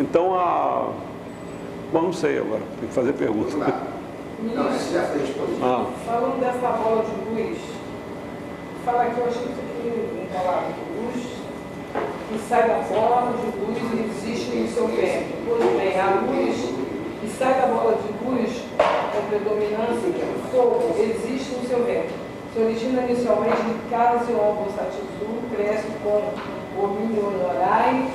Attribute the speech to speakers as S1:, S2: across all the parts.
S1: Então, bom, não sei agora, tem que fazer pergunta.
S2: Não, isso já foi respondido.
S3: Falando dessa bola de luz, fala aqui, eu achei que isso aqui não falava de luz, que sai da bola de luz e existe em seu vento. Pois bem, a luz que sai da bola de luz, com predominância do fogo, existe no seu vento. Se origina inicialmente de Casion Bosatizu, cresce com o Minhorai,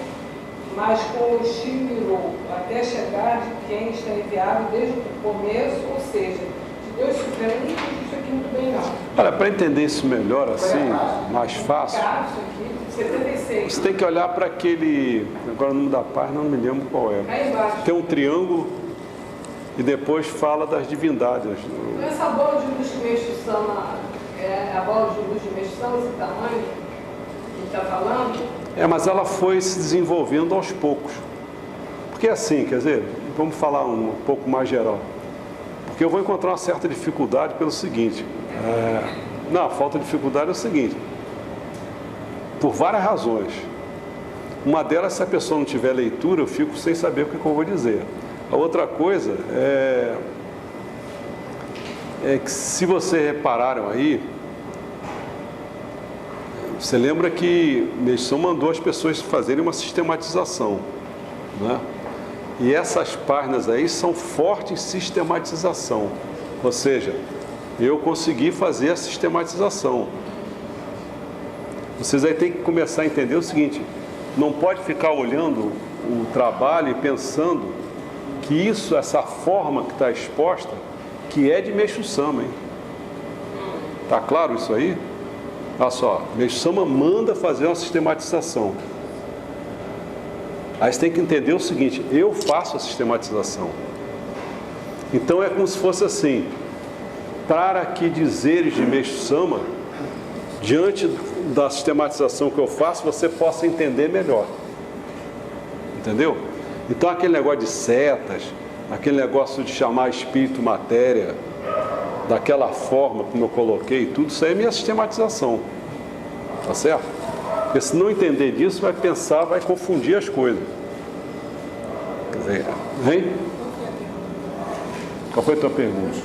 S3: mas com o Shimirou, até chegar de quem está enviado desde o começo, ou seja, de Deus Supremo. Eu não entendi isso aqui muito bem, não.
S1: Olha, para entender isso melhor, assim, mais fácil,
S3: Isso aqui, 76.
S1: você tem que olhar para aquele, agora o nome da página, não me lembro qual é.
S3: Aí embaixo.
S1: Tem um triângulo e depois fala das divindades.
S3: Então, essa bola de luz de Meixo-sama, a bola de luz de Meixo-sama, esse tamanho que está falando?
S1: Mas ela foi se desenvolvendo aos poucos. Porque assim, quer dizer, vamos falar um pouco mais geral. Porque eu vou encontrar uma certa dificuldade pelo seguinte. A falta de dificuldade é o seguinte. Por várias razões. Uma delas, se a pessoa não tiver leitura, eu fico sem saber o que eu vou dizer. A outra coisa é que, se vocês repararam aí, você lembra que Meixo mandou as pessoas fazerem uma sistematização, né? E essas páginas aí são fortes em sistematização. Ou seja, eu consegui fazer a sistematização. Vocês aí têm que começar a entender o seguinte: não pode ficar olhando o trabalho e pensando que isso, essa forma que está exposta, que é de Meixo-sama, hein? Tá claro isso aí? Olha só, Meixo-sama manda fazer uma sistematização. Aí você tem que entender o seguinte: eu faço a sistematização. Então é como se fosse assim: para que dizeres de Meixo-sama, diante da sistematização que eu faço, você possa entender melhor. Entendeu? Então aquele negócio de setas, aquele negócio de chamar espírito matéria, daquela forma como eu coloquei, tudo isso aí é minha sistematização. Tá certo? Porque se não entender disso, vai pensar, vai confundir as coisas. Quer dizer, hein? Qual foi a tua pergunta?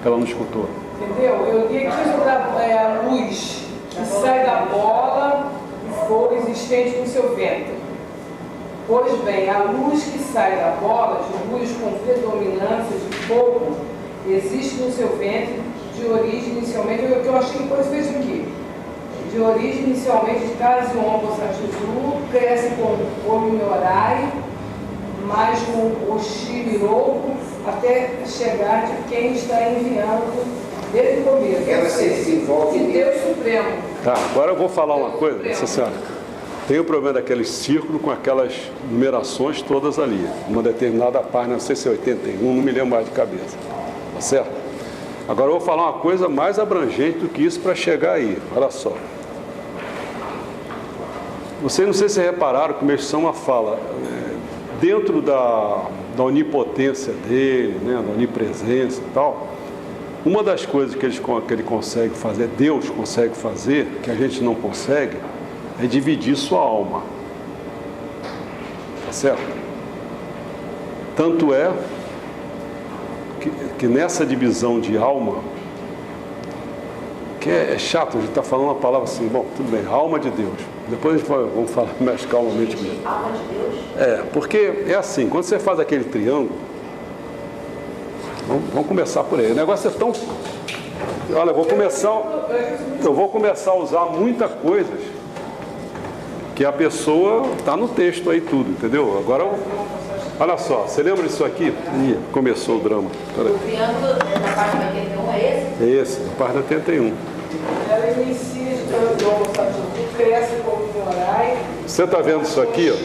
S1: Ela não escutou.
S3: Entendeu? Eu li aqui sobre a luz que sai da bola e for existente no seu ventre. Pois bem, a luz que sai da bola, de luz com predominância de fogo, existe no seu ventre de origem inicialmente, o que eu achei que depois fez aqui, de origem inicialmente de Casion Bosatizu, cresce com o Minhorai, mas com o Shimirou, até chegar de quem está enviando desde o começo.
S2: Ela se desenvolve.
S3: De Deus Supremo.
S1: Tá, agora eu vou falar uma coisa, Nossa Senhora. Tem o problema daquele círculo com aquelas numerações todas ali. Uma determinada página, não sei se é 81, não me lembro mais de cabeça. Tá certo? Agora eu vou falar uma coisa mais abrangente do que isso para chegar aí. Olha só. Vocês não sei se repararam que o Meixo-sama fala, dentro da onipotência dele, né, da onipresença e tal, uma das coisas que ele consegue fazer, Deus consegue fazer, que a gente não consegue, é dividir sua alma. Tá certo? Tanto é que nessa divisão de alma, que é chato, a gente está falando uma palavra assim, bom, tudo bem, alma de Deus. Depois a gente vamos falar mais calmamente mesmo.
S4: Alma de Deus?
S1: Porque é assim, quando você faz aquele triângulo, vamos começar por aí. O negócio é tão... Olha, eu vou começar a usar muitas coisas que a pessoa está no texto aí tudo, entendeu? Agora, olha só, você lembra disso aqui? Ih, começou o drama.
S4: O triângulo da página 81 é esse?
S1: É esse, página 81.
S3: Ela inicia de Casion Bosatizu, cresce com o Minhorai.
S1: Você está vendo isso aqui, ó?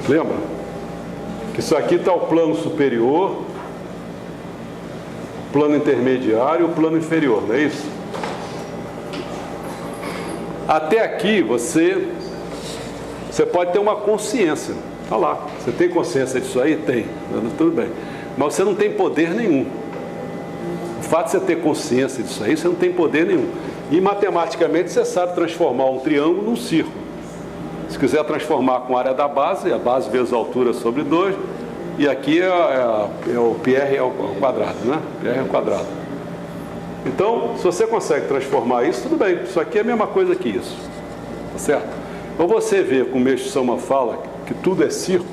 S1: Lembra? Que isso aqui está o plano superior, o plano intermediário e o plano inferior, não é isso? Até aqui você pode ter uma consciência. Está lá. Você tem consciência disso aí? Tem. Tudo bem. Mas você não tem poder nenhum. O fato de você ter consciência disso aí, você não tem poder nenhum. E matematicamente você sabe transformar um triângulo num círculo. Se quiser transformar com a área da base, a base vezes a altura sobre 2, e aqui é o PR ao quadrado, né? PR ao quadrado. Então, se você consegue transformar isso, tudo bem. Isso aqui é a mesma coisa que isso. Tá certo? Então você vê, como o Meixo Sama fala, que tudo é círculo,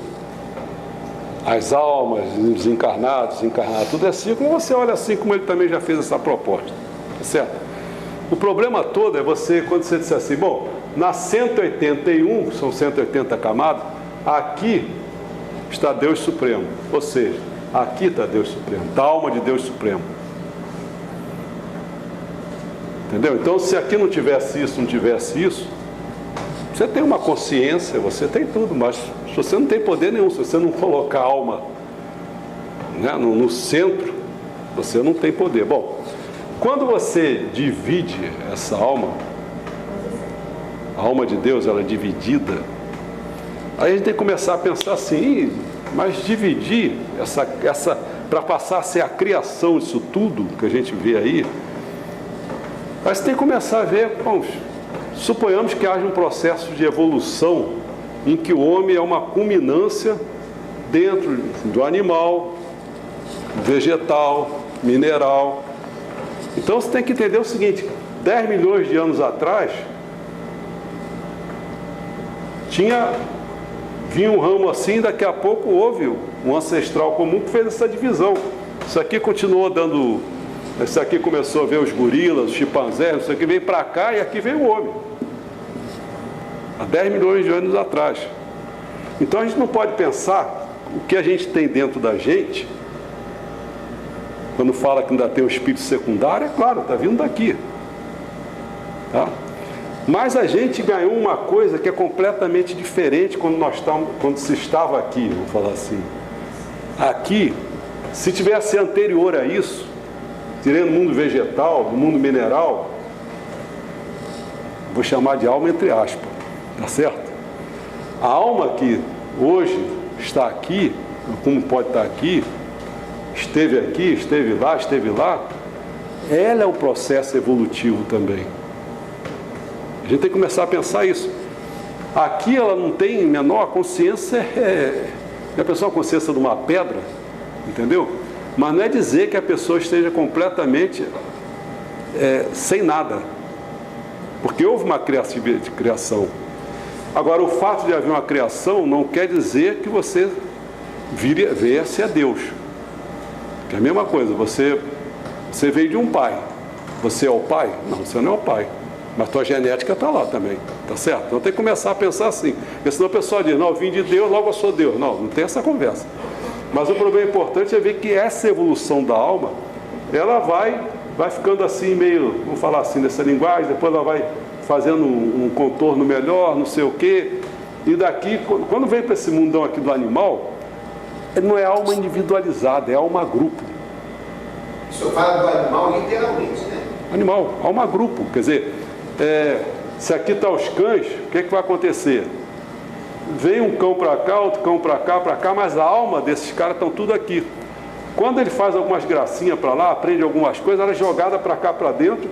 S1: as almas, os encarnados, tudo é círculo, você olha assim como ele também já fez essa proposta. Tá certo? O problema todo é você, quando você disser assim, bom, na 181, são 180 camadas, aqui está Deus Supremo. Ou seja, aqui está Deus Supremo, está a alma de Deus Supremo. Entendeu? Então, se aqui não tivesse isso, você tem uma consciência, você tem tudo, mas se você não tem poder nenhum, se você não colocar a alma, né, no centro, você não tem poder. Bom, quando você divide essa alma, a alma de Deus, ela é dividida, aí a gente tem que começar a pensar assim, mas dividir essa para passar a ser a criação disso tudo que a gente vê aí, mas tem que começar a ver, bom, suponhamos que haja um processo de evolução em que o homem é uma culminância dentro do animal, vegetal, mineral. Então você tem que entender o seguinte, 10 milhões de anos atrás, vinha um ramo assim, daqui a pouco houve um ancestral comum que fez essa divisão. Isso aqui continuou dando, isso aqui começou a ver os gorilas, os chimpanzés, isso aqui veio para cá e aqui veio o homem. Há 10 milhões de anos atrás. Então a gente não pode pensar o que a gente tem dentro da gente, quando fala que ainda tem um espírito secundário, é claro, está vindo daqui. Tá? Mas a gente ganhou uma coisa que é completamente diferente quando se estava aqui, vou falar assim. Aqui, se tivesse anterior a isso, tirando o mundo vegetal, do mundo mineral, vou chamar de alma entre aspas, tá certo? A alma que hoje está aqui, como pode estar aqui, esteve lá, ela é o processo evolutivo também. A gente tem que começar a pensar isso. Aqui ela não tem menor consciência, a pessoa a consciência de uma pedra, entendeu? Mas não é dizer que a pessoa esteja completamente sem nada, porque houve uma criação. Agora, o fato de haver uma criação não quer dizer que você viesse a Deus. Que é a mesma coisa, você veio de um pai. Você é o pai? Não, você não é o pai. Mas tua genética está lá também, tá certo? Então tem que começar a pensar assim. Porque senão a pessoa diz, não, eu vim de Deus, logo eu sou Deus. Não tem essa conversa. Mas o problema importante é ver que essa evolução da alma, ela vai ficando assim meio, vamos falar assim nessa linguagem, depois ela vai fazendo um contorno melhor, não sei o quê. E daqui, quando vem para esse mundão aqui do animal, não é alma individualizada, é alma grupo.
S2: O senhor fala do animal literalmente, né?
S1: Animal, alma grupo, quer dizer, se aqui está os cães, o que vai acontecer? Vem um cão para cá, outro cão para cá, mas a alma desses caras estão tudo aqui. Quando ele faz algumas gracinhas para lá, aprende algumas coisas, ela é jogada para cá, para dentro,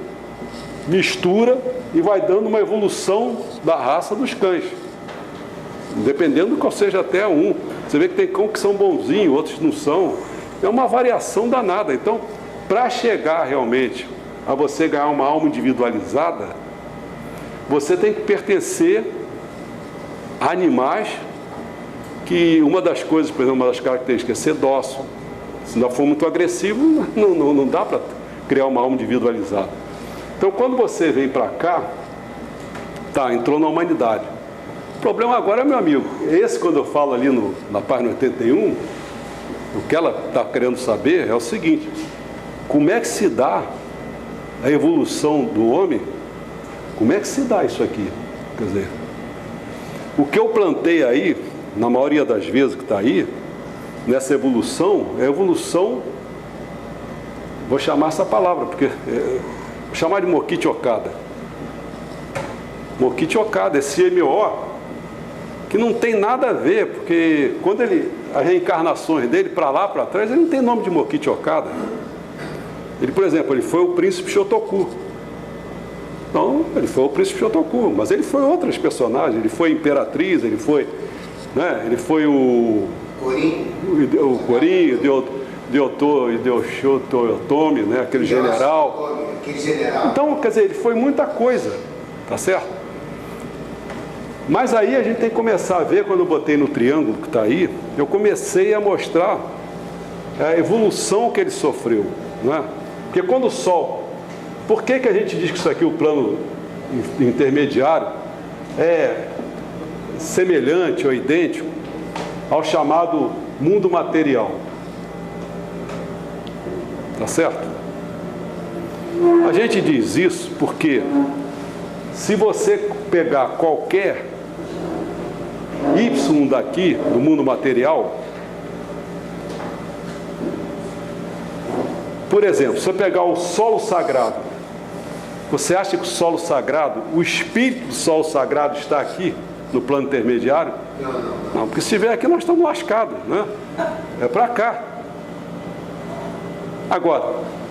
S1: mistura e vai dando uma evolução da raça dos cães. Dependendo do qual seja até um. Você vê que tem cão que são bonzinhos, outros não são. É uma variação danada. Então, para chegar realmente a você ganhar uma alma individualizada, você tem que pertencer a animais que uma das coisas, por exemplo, uma das características é ser dócil. Se não for muito agressivo, não dá para criar uma alma individualizada. Então, quando você vem para cá, entrou na humanidade. O problema agora, meu amigo, quando eu falo ali na página 81, o que ela está querendo saber é o seguinte: como é que se dá a evolução do homem? Como é que se dá isso aqui? Quer dizer, o que eu plantei aí, na maioria das vezes que está aí, nessa evolução, é evolução, vou chamar essa palavra, porque vou chamar de Mokichi Okada. Mokichi Okada, esse MO, que não tem nada a ver, porque quando as reencarnações dele, para lá, para trás, ele não tem nome de Mokichi Okada. Ele, por exemplo, ele foi o príncipe Shotoku. Não, ele foi o príncipe Shotoku, mas ele foi outros personagens, ele foi a imperatriz, ele foi, né, ele foi o Corinho, Toyotomi, né, aquele general. Então, quer dizer, ele foi muita coisa, tá certo? Mas aí a gente tem que começar a ver, quando eu botei no triângulo que está aí, eu comecei a mostrar a evolução que ele sofreu, não é? Porque quando o Sol, por que a gente diz que isso aqui, o plano intermediário, é semelhante ou idêntico ao chamado mundo material? Tá certo? A gente diz isso porque se você pegar qualquer Y daqui, do mundo material, por exemplo, se eu pegar o solo sagrado, você acha que o solo sagrado, o espírito do solo sagrado está aqui, no plano intermediário? Não, porque se estiver aqui nós estamos lascados, né? É para cá. Agora,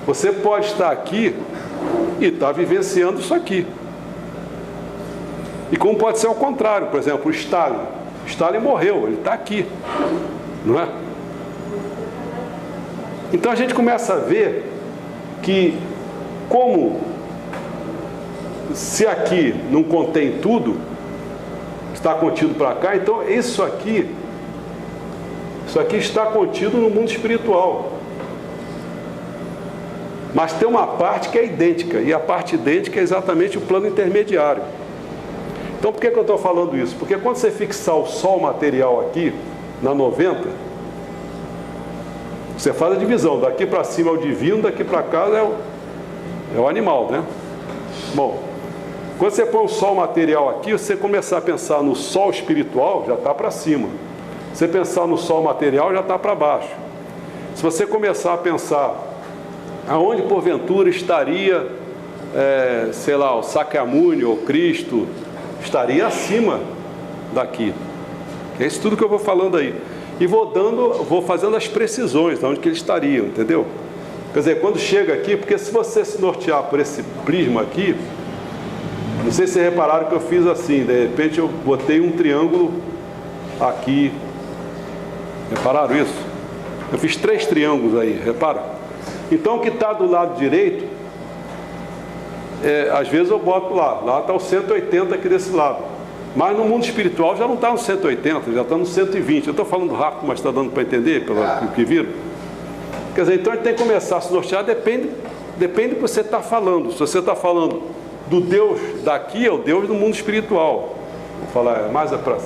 S1: você pode estar aqui e estar vivenciando isso aqui. E como pode ser ao contrário, por exemplo, o Stalin. O Stalin morreu, ele está aqui, não é? Então a gente começa a ver que, como se aqui não contém tudo, está contido para cá, então isso aqui está contido no mundo espiritual. Mas tem uma parte que é idêntica, e a parte idêntica é exatamente o plano intermediário. Então por que eu estou falando isso? Porque quando você fixar o Sol material aqui, na 90, você faz a divisão, daqui para cima é o divino, daqui para cá é o animal, né? Bom, quando você põe o Sol material aqui, você começar a pensar no Sol espiritual, já está para cima. Se você pensar no Sol material, já está para baixo. Se você começar a pensar aonde porventura estaria, sei lá, o Sakyamuni ou Cristo, estaria acima daqui. É isso tudo que eu vou falando aí. E vou fazendo as precisões de onde que eles estariam, entendeu? Quer dizer, quando chega aqui, porque se você se nortear por esse prisma aqui, não sei se vocês repararam que eu fiz assim, de repente eu botei um triângulo aqui. Repararam isso? Eu fiz 3 triângulos aí, repara? Então o que está do lado direito, às vezes eu boto lá está o 180 aqui desse lado. Mas no mundo espiritual já não está no 180, já está no 120. Eu estou falando rápido, mas está dando para entender pelo que viram? Quer dizer, então a gente tem que começar a se nortear, depende do que você está falando. Se você está falando do Deus daqui, é o Deus do mundo espiritual. Vou falar mais para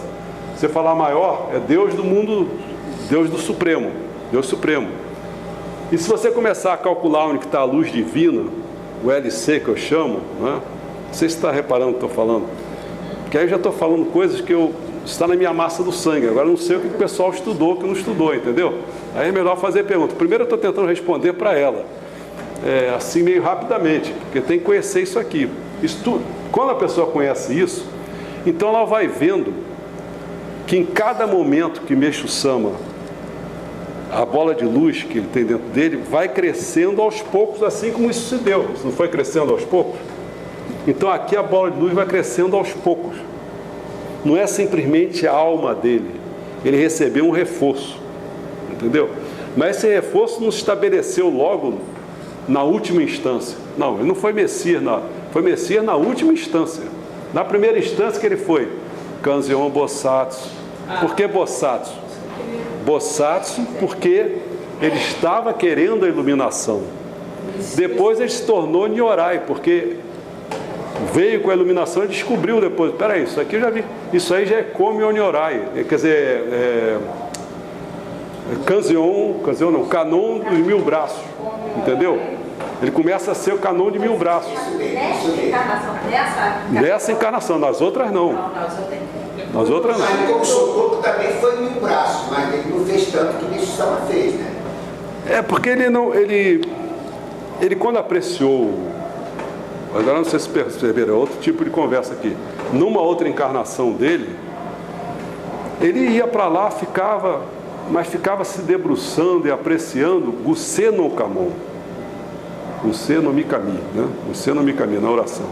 S1: você falar maior, é Deus do mundo, Deus do Supremo, Deus Supremo. E se você começar a calcular onde está a luz divina, o LC que eu chamo, né? Não sei se está reparando o que estou falando, porque aí eu já estou falando coisas que está na minha massa do sangue. Agora não sei o que o pessoal estudou, o que não estudou, entendeu? Aí é melhor fazer pergunta. Primeiro eu estou tentando responder para ela, assim meio rapidamente, porque tem que conhecer isso aqui. Quando a pessoa conhece isso, então ela vai vendo que em cada momento que Meixo Sama, a bola de luz que ele tem dentro dele, vai crescendo aos poucos, assim como isso se deu. Isso não foi crescendo aos poucos? Então aqui a bola de luz vai crescendo aos poucos. Não é simplesmente a alma dele. Ele recebeu um reforço, entendeu? Mas esse reforço não se estabeleceu logo na última instância. Não, ele não foi Messias, foi Messias na última instância. Na primeira instância que ele foi Kanzeon Bosatsu. Por que Bosatsu? Bosatsu porque ele estava querendo a iluminação. Depois ele se tornou Nyorai, porque veio com a iluminação e descobriu depois, peraí, isso aqui eu já vi, isso aí já é Komyo Nyorai, quer dizer, Kanzeon não, Kanon dos 1000 braços, entendeu? Ele começa a ser o Kanon de 1000 braços.
S4: Nessa encarnação,
S1: Nessa encarnação, nas outras não. Nas outras não.
S2: Mas o Sotoku também foi 1000 braços, mas ele não fez tanto que Meixo Sama fez, né?
S1: Porque ele quando apreciou, agora não sei se perceberam, é outro tipo de conversa aqui. Numa outra encarnação dele, ele ia para lá, ficava se debruçando e apreciando Gusei no Kamon. O Senomikami, né? O Senomikami na oração.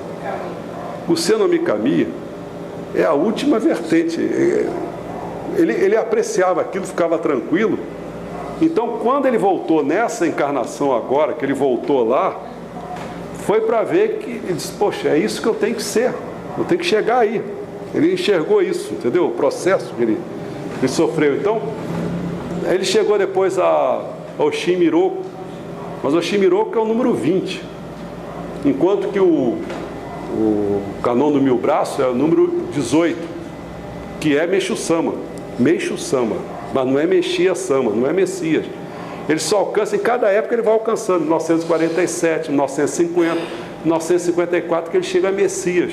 S1: O Senomikami é a última vertente. Ele apreciava aquilo, ficava tranquilo. Então, quando ele voltou nessa encarnação agora, que ele voltou lá, foi para ver que ele disse, poxa, é isso que eu tenho que ser, eu tenho que chegar aí. Ele enxergou isso, entendeu? O processo que ele sofreu. Então, ele chegou depois ao Shinmiroku, mas o Shinmiroku é o número 20, enquanto que o Canon do Mil Braços é o número 18, que é Meishu-sama, mas não é Messias-sama, não é Messias. Ele só alcança, em cada época ele vai alcançando, 1947, 1950, 1954, que ele chega a Messias.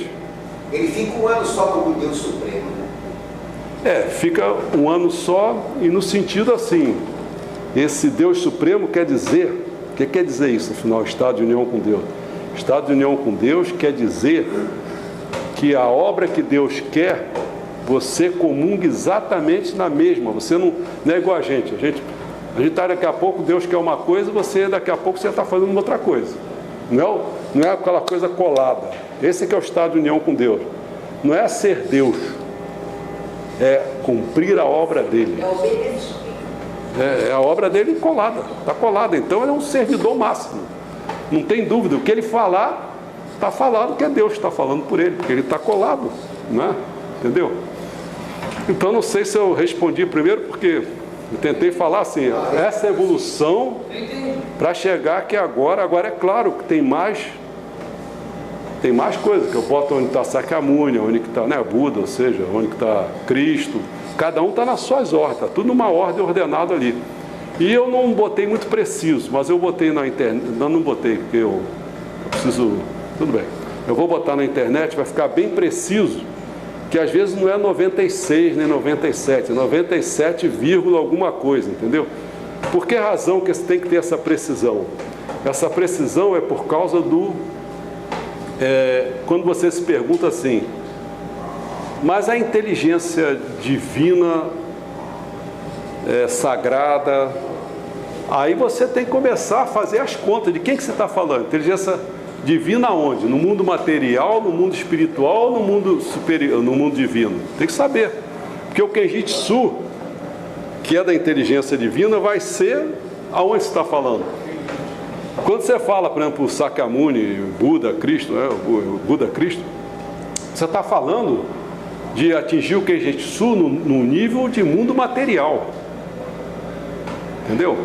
S2: Ele fica um ano só como Deus Supremo, né?
S1: Fica um ano só, e no sentido assim, esse Deus Supremo quer dizer, o que quer dizer isso, afinal, estado de união com Deus? Estado de união com Deus quer dizer que a obra que Deus quer, você comunga exatamente na mesma. Você não é igual a gente está daqui a pouco, Deus quer uma coisa, daqui a pouco você está fazendo outra coisa. Não é aquela coisa colada. Esse que é o estado de união com Deus. Não é ser Deus, é cumprir a obra dele. É a obra dele colada, está colada. Então ele é um servidor máximo, não tem dúvida. O que ele falar, está falado que é Deus que está falando por ele, porque ele está colado, né? Entendeu? Então não sei se eu respondi primeiro, porque eu tentei falar assim, essa evolução para chegar que agora é claro que tem mais coisas, que eu boto onde está Sakyamuni, onde está, né, Buda, ou seja, onde está Cristo. Cada um está nas suas ordens, está tudo numa ordem ordenada ali. E eu não botei muito preciso, mas eu botei na internet, não botei, porque eu preciso, tudo bem. Eu vou botar na internet, vai ficar bem preciso, que às vezes não é 96 nem 97, 97, alguma coisa, entendeu? Por que razão que você tem que ter essa precisão? Essa precisão é por causa quando você se pergunta assim, mas a inteligência divina, sagrada, aí você tem que começar a fazer as contas de quem que você está falando. Inteligência divina onde? No mundo material, no mundo espiritual, no mundo superior, no mundo divino? Tem que saber. Porque o Kenjitsu, que é da inteligência divina, vai ser aonde você está falando. Quando você fala, por exemplo, Sakyamuni, Buda, Cristo, né? O Buda, Cristo, você está falando de atingir o Kenjitsu no nível de mundo material. Entendeu?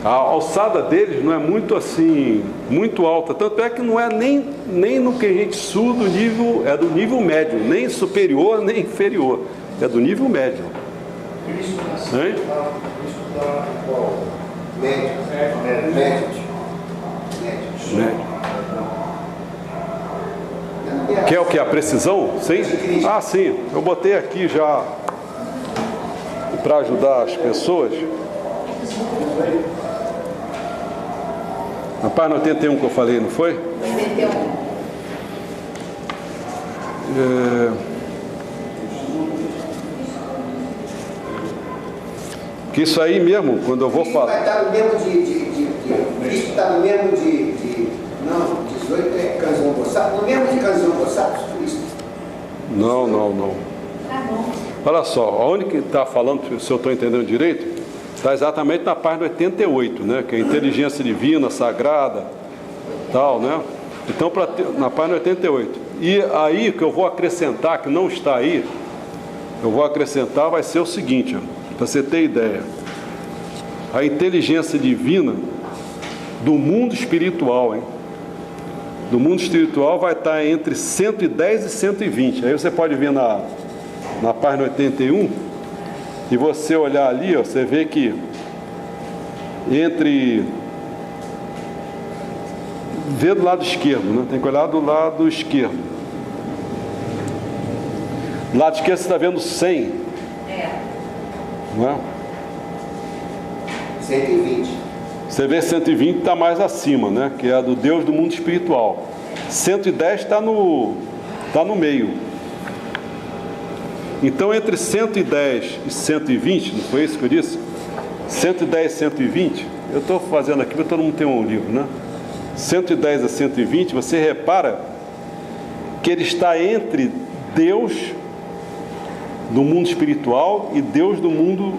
S1: A alçada deles não é muito assim, muito alta, tanto é que não é nem no Kenjitsu do nível, é do nível médio, nem superior, nem inferior, é do nível médio. Médio. Quer o que? A precisão? Sim? Ah, sim, eu botei aqui já para ajudar as pessoas. Na página 81 que eu falei, não foi?
S4: 81.
S1: Que isso aí mesmo, quando eu vou falar.
S2: Vai estar no mesmo Cristo está no mesmo não, 18 é Kanzon Bosatsu, no mesmo de Kanzon Bosatsu, Cristo.
S1: Não.
S4: Tá bom.
S1: Olha só, onde que está falando, se eu estou entendendo direito, está exatamente na página 88, né? Que é a inteligência divina, sagrada, tal, né? Então, na página 88. E aí, que eu vou acrescentar, que não está aí, eu vou acrescentar, vai ser o seguinte, para você ter ideia. A inteligência divina do mundo espiritual, hein? Do mundo espiritual vai estar entre 110 e 120. Aí você pode vir na página 81 e você olhar ali, ó, você vê que vê do lado esquerdo, né? Tem que olhar do lado esquerdo. Do lado esquerdo você está vendo 100. Não é?
S2: 120.
S1: Você vê 120 está mais acima, né? Que é a do Deus do mundo espiritual. 110 está no meio. Então entre 110 e 120, não foi isso que eu disse? 110 e 120, eu estou fazendo aqui, porque todo mundo tem um livro, né? 110 a 120, você repara que ele está entre Deus do mundo espiritual e Deus do mundo,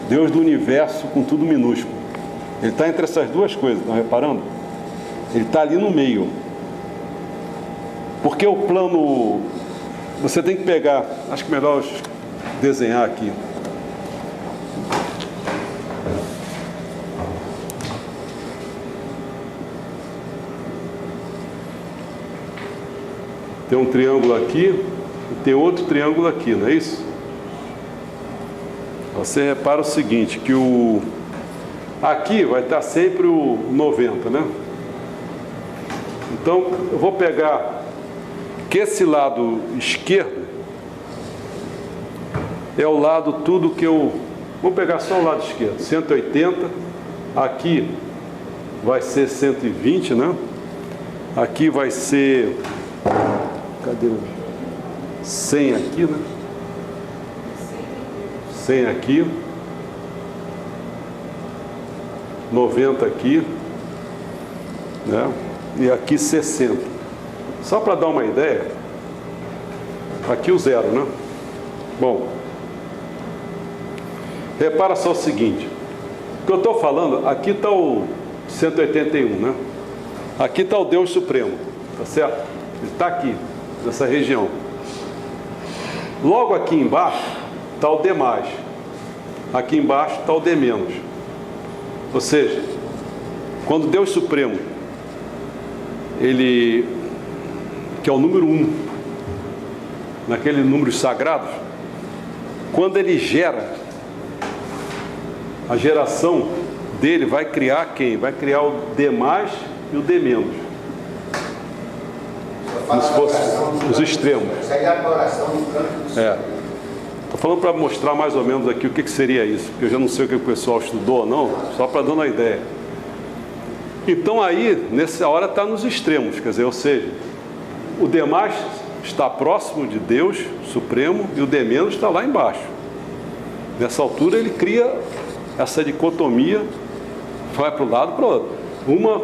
S1: Deus do universo com tudo minúsculo. Ele está entre essas duas coisas, estão reparando? Ele está ali no meio. Porque o plano, você tem que pegar, acho que melhor desenhar aqui. Tem um triângulo aqui e tem outro triângulo aqui, não é isso? Você repara o seguinte, que aqui vai estar sempre o 90, né? Então, eu vou pegar que esse lado esquerdo é o lado tudo que eu... Vou pegar só o lado esquerdo, 180, aqui vai ser 120, né? Aqui vai ser... Cadê? 100 aqui, né? 100 aqui. 90 aqui. Né? E aqui 60. Só para dar uma ideia, aqui o zero, né? Bom, repara só o seguinte. O que eu estou falando, aqui está o 181, né? Aqui está o Deus Supremo, tá certo? Ele está aqui, nessa região. Logo aqui embaixo está o demais. Aqui embaixo está o de menos. Ou seja, quando Deus Supremo, ele, que é o número 1, naquele números sagrados, quando ele gera, a geração dele vai criar quem? Vai criar o de mais e o de menos. Como se fosse os extremos.
S2: Isso aí é a oração do canto do céu.
S1: Estou falando para mostrar mais ou menos aqui o que seria isso, porque eu já não sei o que o pessoal estudou ou não, só para dar uma ideia. Então aí, nessa hora está nos extremos, quer dizer, ou seja, o demais está próximo de Deus Supremo e o de menos está lá embaixo. Nessa altura ele cria essa dicotomia, vai para um lado para o outro. Uma,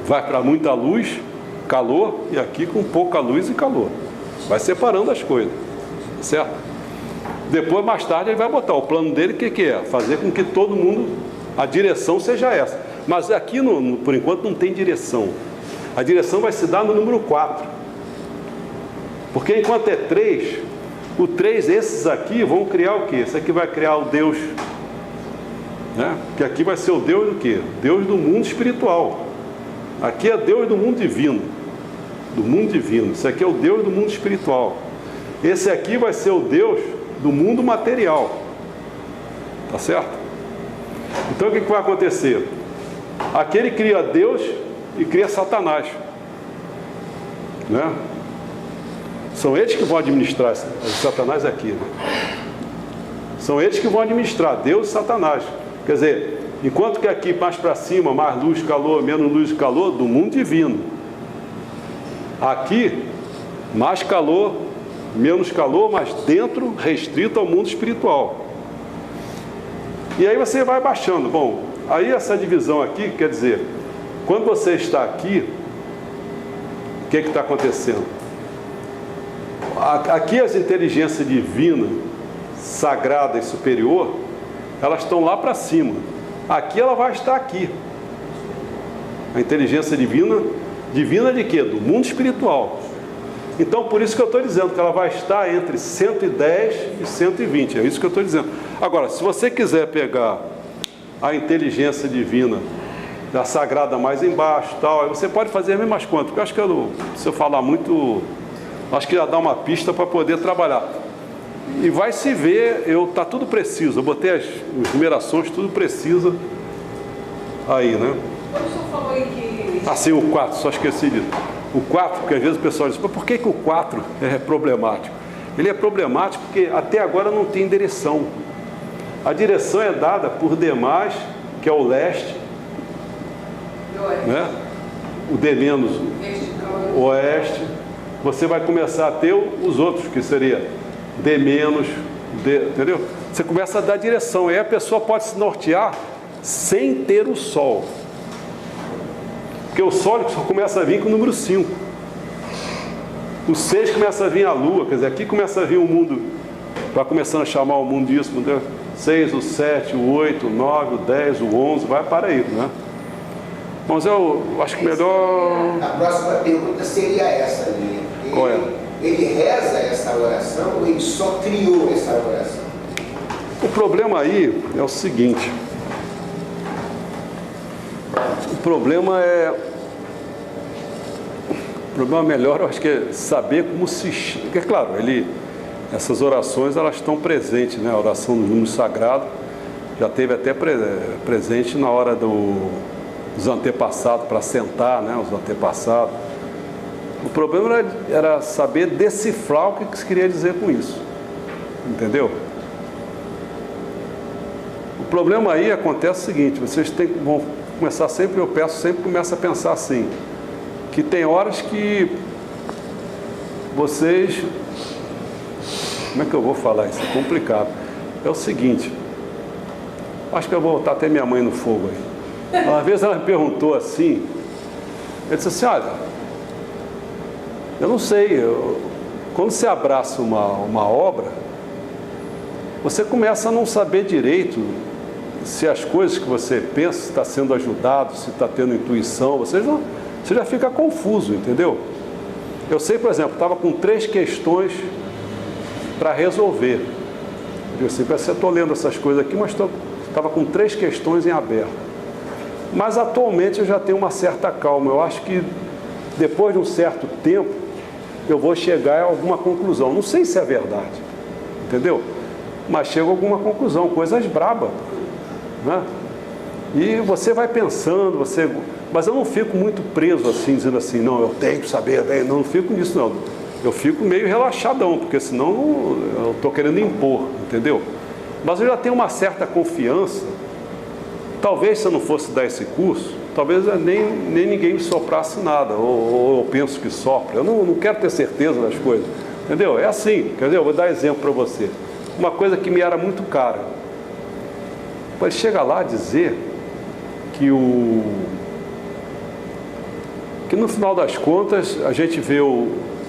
S1: vai para muita luz, calor, e aqui com pouca luz e calor. Vai separando as coisas, certo? Depois, mais tarde, ele vai botar o plano dele, que é? Fazer com que todo mundo, a direção seja essa. Mas aqui, por enquanto, não tem direção. A direção vai se dar no número 4. Porque enquanto é 3, o 3, esses aqui vão criar o quê? Esse aqui vai criar o Deus, né? Que aqui vai ser o Deus do quê? Deus do mundo espiritual. Aqui é Deus do mundo divino. Do mundo divino. Esse aqui é o Deus do mundo espiritual. Esse aqui vai ser o Deus do mundo material. Tá certo? Então o que vai acontecer? Aqui ele cria Deus e cria Satanás. Né? São eles que vão administrar. Satanás aqui. Né? São eles que vão administrar, Deus e Satanás. Quer dizer, enquanto que aqui mais para cima, mais luz, calor, menos luz e calor, do mundo divino. Aqui, mais calor, menos calor, mas dentro, restrito ao mundo espiritual. E aí você vai baixando. Bom, aí essa divisão aqui, quer dizer, quando você está aqui, o que está acontecendo? Aqui as inteligências divinas, sagrada e superior, elas estão lá para cima. Aqui ela vai estar aqui. A inteligência divina de quê? Do mundo espiritual. Então, por isso que eu estou dizendo que ela vai estar entre 110 e 120. É isso que eu estou dizendo. Agora, se você quiser pegar a inteligência divina da sagrada mais embaixo, tal, você pode fazer as mesmas contas. Porque eu acho que se eu falar muito, acho que já dá uma pista para poder trabalhar. E vai se ver, está tudo preciso. Eu botei as numerações, tudo precisa aí, né?
S3: Quando o senhor falou aí que...
S1: Sim, o 4, só esqueci disso. O 4, porque às vezes o pessoal diz, mas por que o 4 é problemático? Ele é problemático porque até agora não tem direção. A direção é dada por demais, que é o leste, né? O de menos, o oeste. Você vai começar a ter os outros, que seria de menos, entendeu? Você começa a dar direção, aí a pessoa pode se nortear sem ter o Sol. Porque o Sol só começa a vir com o número 5. O 6 começa a vir a Lua, quer dizer, aqui começa a vir o mundo, vai começando a chamar o mundo disso, 6, o 7, o 8, o 9, o 10, o 11, vai para aí, né? Mas eu acho que melhor...
S2: A próxima pergunta seria essa, minha.
S1: Qual é?
S2: Ele reza essa oração ou ele só criou essa oração?
S1: O problema aí é o seguinte. O problema melhor, eu acho que é saber como se... Porque, claro, essas orações, elas estão presentes, né? A oração do número sagrado já teve até presente na hora dos antepassados, para sentar, né? Os antepassados. O problema era saber decifrar o que se queria dizer com isso. Entendeu? O problema aí acontece o seguinte, vocês vão começar sempre, eu peço sempre, começa a pensar assim, que tem horas que vocês... Como é que eu vou falar isso? É complicado. É o seguinte, acho que eu vou botar até minha mãe no fogo aí. Uma vez ela me perguntou assim, eu disse assim, olha, eu não sei, quando você abraça uma obra, você começa a não saber direito se as coisas que você pensa, se está sendo ajudado, se está tendo intuição, você já fica confuso, entendeu? Eu sei, por exemplo, estava com 3 questões para resolver. Eu sei, parece que eu estou lendo essas coisas aqui, mas estava com 3 questões em aberto. Mas atualmente eu já tenho uma certa calma. Eu acho que depois de um certo tempo eu vou chegar a alguma conclusão. Não sei se é verdade, entendeu? Mas chego a alguma conclusão, coisas brabas, né? E você vai pensando, mas eu não fico muito preso assim, dizendo assim, não, eu tenho que saber, não fico nisso não. Eu fico meio relaxadão, porque senão eu estou querendo impor, entendeu? Mas eu já tenho uma certa confiança. Talvez se eu não fosse dar esse curso, talvez nem ninguém me soprasse nada, ou eu penso que sopra. Eu não quero ter certeza das coisas, entendeu? É assim, quer dizer, eu vou dar exemplo para você. Uma coisa que me era muito cara. Mas chega lá a dizer que no final das contas a gente vê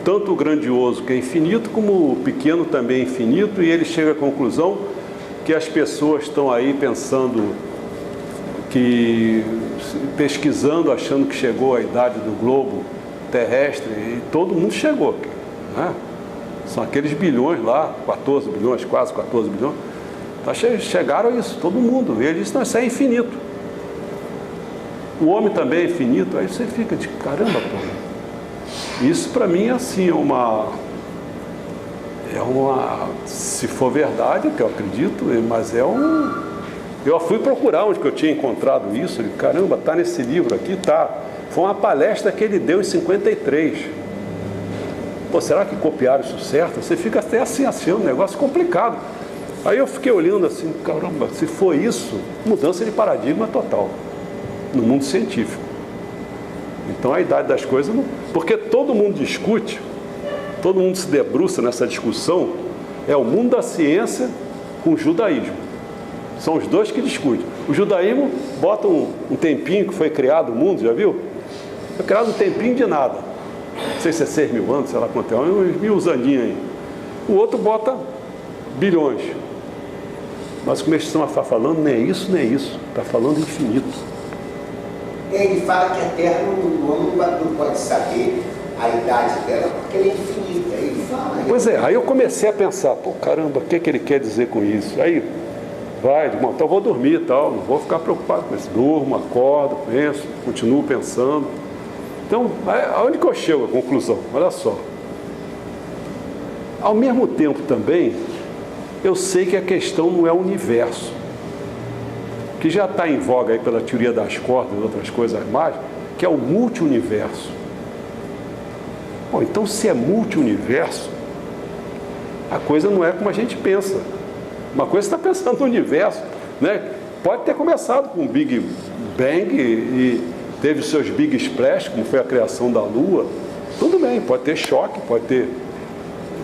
S1: tanto o grandioso que é infinito, como o pequeno também é infinito, e ele chega à conclusão que as pessoas estão aí pensando, pesquisando, achando que chegou a idade do globo terrestre, e todo mundo chegou, né? São aqueles bilhões lá, 14 bilhões, quase 14 bilhões, chegaram a isso, todo mundo. E ele disse, não, isso é infinito. O homem também é infinito. Aí você fica de caramba, pô. Isso para mim é assim, se for verdade, que eu acredito, mas eu fui procurar onde que eu tinha encontrado isso. Caramba, tá nesse livro aqui, tá. Foi uma palestra que ele deu em 53. Pô, será que copiaram isso certo? Você fica até assim, um negócio complicado. Aí eu fiquei olhando assim, caramba, se for isso, mudança de paradigma total no mundo científico. Então a idade das coisas não... Porque todo mundo discute, todo mundo se debruça nessa discussão, é o mundo da ciência com o judaísmo. São os dois que discutem. O judaísmo bota um tempinho que foi criado o mundo, já viu? Foi criado um tempinho de nada. Não sei se é 6 mil anos, sei lá quanto é, uns 1000 aninhos aí. O outro bota bilhões. Mas como eles estão falando, nem é isso, está falando infinito.
S2: Ele fala que a Terra o homem não pode saber a idade dela porque ela é infinita. Ele fala.
S1: Pois é, aí eu comecei a pensar, pô, caramba, o que ele quer dizer com isso? Aí, então eu vou dormir e tal, não vou ficar preocupado com isso. Durmo, acordo, penso, continuo pensando. Então, aonde que eu chego à conclusão? Olha só. Ao mesmo tempo também, eu sei que a questão não é o universo, que já está em voga aí pela teoria das cordas e outras coisas mais, que é o multi-universo. Bom, então se é multi-universo, a coisa não é como a gente pensa. Uma coisa está pensando no universo, né? Pode ter começado com o Big Bang e teve os seus Big Splash, como foi a criação da Lua. Tudo bem, pode ter choque,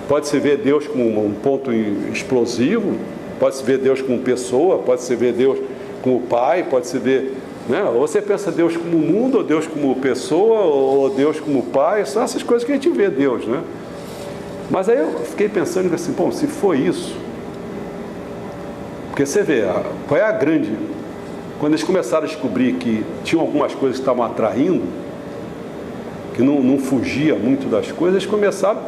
S1: pode se ver Deus como um ponto explosivo, Pode-se ver Deus como pessoa, pode-se ver Deus como pai, pode-se ver... Né? Ou você pensa Deus como mundo, ou Deus como pessoa, ou Deus como pai. São essas coisas que a gente vê Deus, né? Mas aí eu fiquei pensando assim, bom, se for isso... Porque você vê, qual é a grande... Quando eles começaram a descobrir que tinham algumas coisas que estavam atraindo, que não fugia muito das coisas, eles começaram,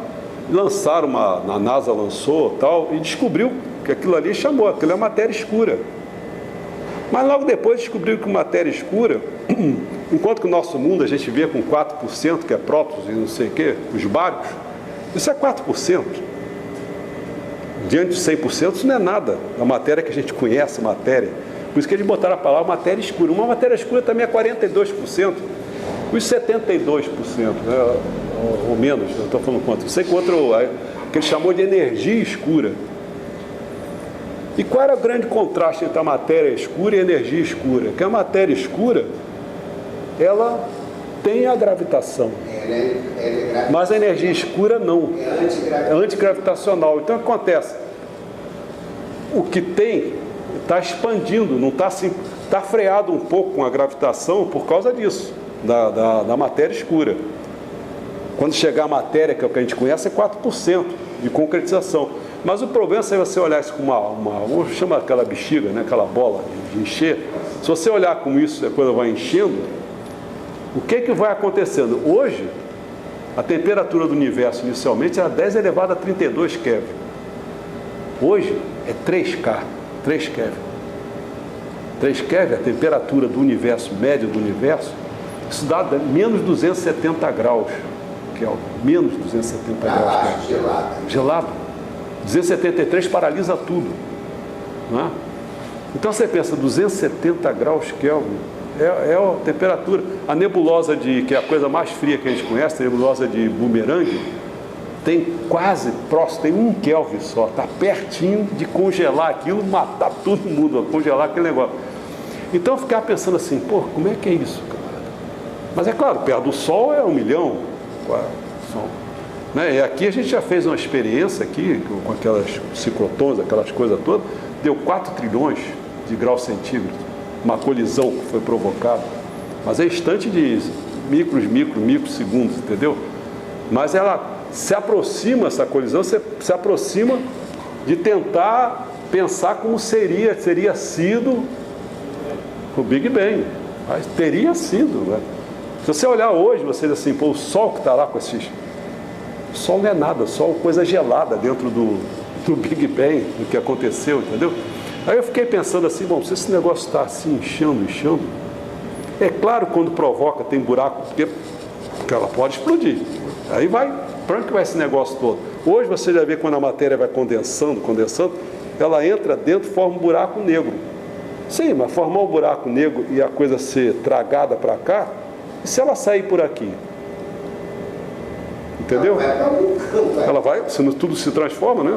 S1: lançaram a NASA lançou tal, e descobriu que aquilo ali chamou, aquilo é matéria escura. Mas logo depois descobriu que matéria escura, enquanto que o nosso mundo a gente vê com 4%, que é prótons e não sei o quê, os bários, isso é 4%. Diante de 100%, isso não é nada. A matéria que a gente conhece, matéria. Por isso que eles botaram a palavra matéria escura. Uma matéria escura também é 42%. Os 72%, né? Ou menos, eu estou falando quanto? Não sei quanto, que ele chamou de energia escura. E qual era o grande contraste entre a matéria escura e a energia escura? Que a matéria escura, ela tem a gravitação. Mas a energia escura não. É antigravitacional. Então o que acontece? O que tem está expandindo, não está assim, está freado um pouco com a gravitação por causa disso, da matéria escura. Quando chegar a matéria, que é o que a gente conhece, é 4% de concretização. Mas o problema é se você olhar isso com uma chama aquela bexiga, né, aquela bola de encher. Se você olhar como isso, a coisa vai enchendo, o que vai acontecendo? Hoje, a temperatura do universo inicialmente era 10 elevado a 32 Kelvin. Hoje é 3 Kelvin. 3 Kelvin, a temperatura do universo, média do universo, isso dá menos 270 graus, que é menos 270 graus. Gelado. 273 paralisa tudo. Não é? Então você pensa, 270 graus Kelvin é a temperatura. A nebulosa que é a coisa mais fria que a gente conhece, a nebulosa de Bumerangue, tem quase próximo, tem 1 Kelvin só, está pertinho de congelar aquilo, matar todo mundo, congelar aquele negócio. Então eu ficava pensando assim, pô, como é que é isso, cara? Mas é claro, perto do Sol é 1 milhão, Sol. Né? E aqui a gente já fez uma experiência aqui, com aquelas ciclotrons, aquelas coisas todas, deu 4 trilhões de graus centígrados, uma colisão que foi provocada. Mas é instante de microsegundos, entendeu? Mas ela se aproxima, essa colisão se aproxima de tentar pensar como seria sido o Big Bang. Mas teria sido, né? Se você olhar hoje, você diz assim, pô, o Sol que está lá com esses... O Sol não é nada, Sol coisa gelada dentro do Big Bang, do que aconteceu, entendeu? Aí eu fiquei pensando assim, bom, se esse negócio está assim, inchando, é claro quando provoca, tem buraco, porque ela pode explodir. Aí para onde que vai esse negócio todo? Hoje você já vê quando a matéria vai condensando, ela entra dentro e forma um buraco negro. Sim, mas formar um buraco negro e a coisa ser tragada para cá, e se ela sair por aqui? Entendeu? Ela vai, se tudo se transforma, né?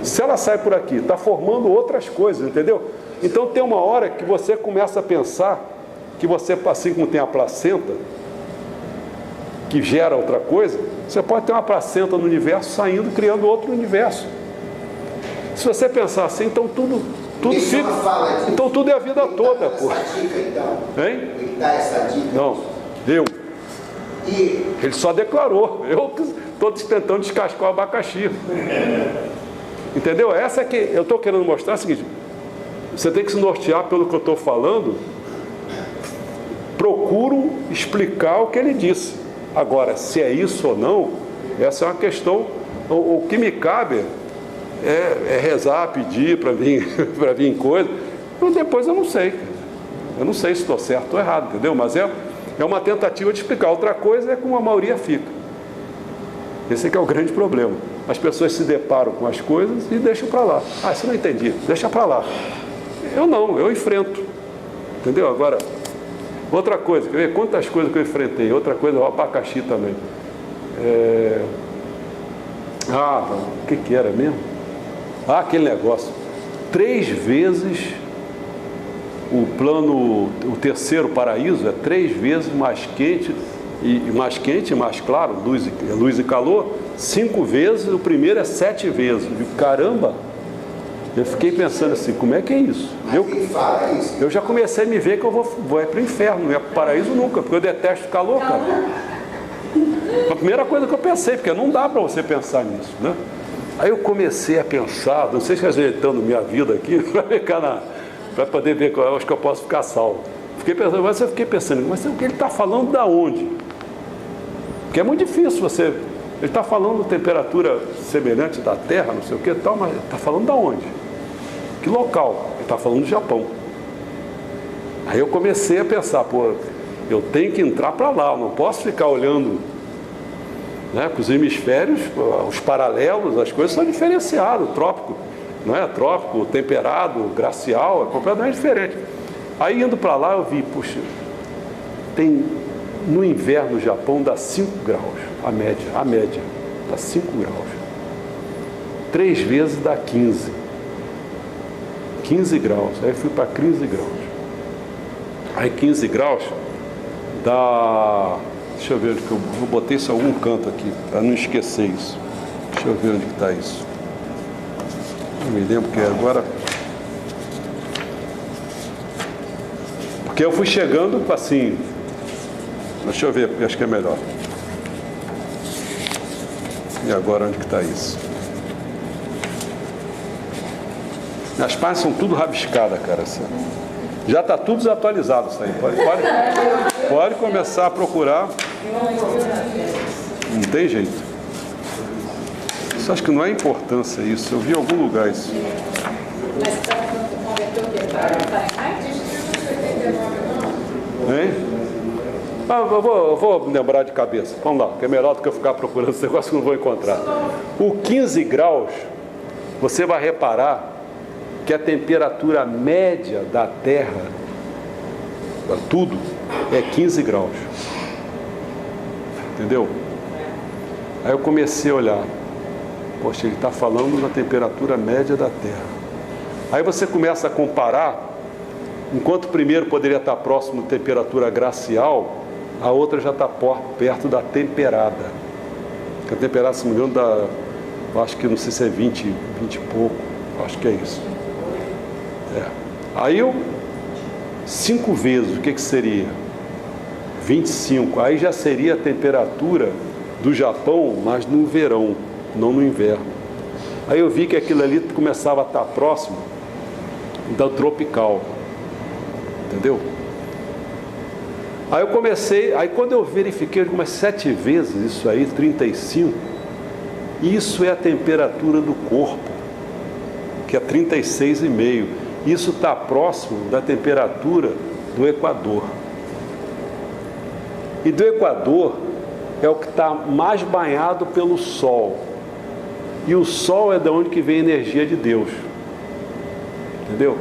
S1: Se ela sai por aqui, está formando outras coisas, entendeu? Então tem uma hora que você começa a pensar que você, assim como tem a placenta, que gera outra coisa, você pode ter uma placenta no universo saindo, criando outro universo. Se você pensar assim, então tudo fica. Então tudo é a vida toda, pô. Hein?
S2: Ele dá essa dica.
S1: Não, ele só declarou. Eu estou tentando descascar o abacaxi. Entendeu? Essa é que eu estou querendo mostrar é o seguinte: você tem que se nortear pelo que eu estou falando. Procuro explicar o que ele disse. Agora, se é isso ou não, essa é uma questão. O que me cabe é rezar, pedir para vir coisa. Depois eu não sei. Eu não sei se estou certo ou errado, entendeu? Mas é uma tentativa de explicar. Outra coisa é como a maioria fica. Esse é que é o grande problema. As pessoas se deparam com as coisas e deixam para lá. Ah, isso eu não entendi. Deixa para lá. Eu não, eu enfrento. Entendeu? Agora, outra coisa, quer ver quantas coisas que eu enfrentei? Outra coisa, o abacaxi também. O que era mesmo? Aquele negócio. 3 vezes o terceiro paraíso é 3 vezes mais quente e mais claro, luz e calor. 5 vezes, o primeiro é 7 vezes. Caramba! Eu fiquei pensando assim, como é que é isso?
S2: Mas quem fala isso.
S1: Eu já comecei a me ver que eu vou para o inferno, não ia para o paraíso nunca, porque eu detesto calor, cara. A primeira coisa que eu pensei, porque não dá para você pensar nisso, né? Aí eu comecei a pensar, não sei se ajeitando minha vida aqui, para poder ver, eu acho que eu posso ficar salvo. Mas eu fiquei pensando, mas o que ele está falando da onde? Porque é muito difícil você... Ele está falando de temperatura semelhante da Terra, não sei o que e tal, mas está falando da onde? Que local? Ele está falando do Japão. Aí eu comecei a pensar, pô, eu tenho que entrar para lá, eu não posso ficar olhando, né, com os hemisférios, os paralelos, as coisas são diferenciadas, trópico, não é? Trópico, temperado, glacial, é completamente diferente. Aí indo para lá eu vi, puxa, tem no inverno no Japão dá 5 graus, a média dá 5 graus. 3 vezes dá 15 graus, aí fui para 15 graus. Aí 15 graus dá, deixa eu ver onde que eu botei isso em algum canto aqui, para não esquecer isso. Deixa eu ver onde que está isso. Não me lembro que é agora. Porque eu fui chegando assim, deixa eu ver, porque acho que é melhor. E agora onde que está isso? As páginas são tudo rabiscadas, cara. Já está tudo desatualizado isso aí. Pode começar a procurar. Não tem jeito. Isso acho que não é importância isso. Eu vi em algum lugar isso.
S4: Mas está converteu o quê? Para Fahrenheit?
S1: Hein? Eu vou lembrar de cabeça. Vamos lá, que é melhor do que eu ficar procurando esse negócio que eu não vou encontrar. O 15 graus, você vai reparar que a temperatura média da Terra, tudo, é 15 graus. Entendeu? Aí eu comecei a olhar. Poxa, ele está falando na temperatura média da Terra. Aí você começa a comparar. Enquanto o primeiro poderia estar próximo da temperatura glacial, a outra já está perto da temperada. Porque a temperada, se não me engano, dá, eu acho que não sei se é 20 e pouco, acho que é isso. Aí 5 vezes, o que seria? 25. Aí já seria a temperatura do Japão, mas no verão, não no inverno. Aí eu vi que aquilo ali começava a estar próximo da tropical. Entendeu? Aí eu comecei, aí quando eu verifiquei umas 7 vezes isso aí, 35, isso é a temperatura do corpo, que é 36,5. Isso está próximo da temperatura do Equador. E do Equador é o que está mais banhado pelo Sol. E o Sol é de onde que vem a energia de Deus. Entendeu?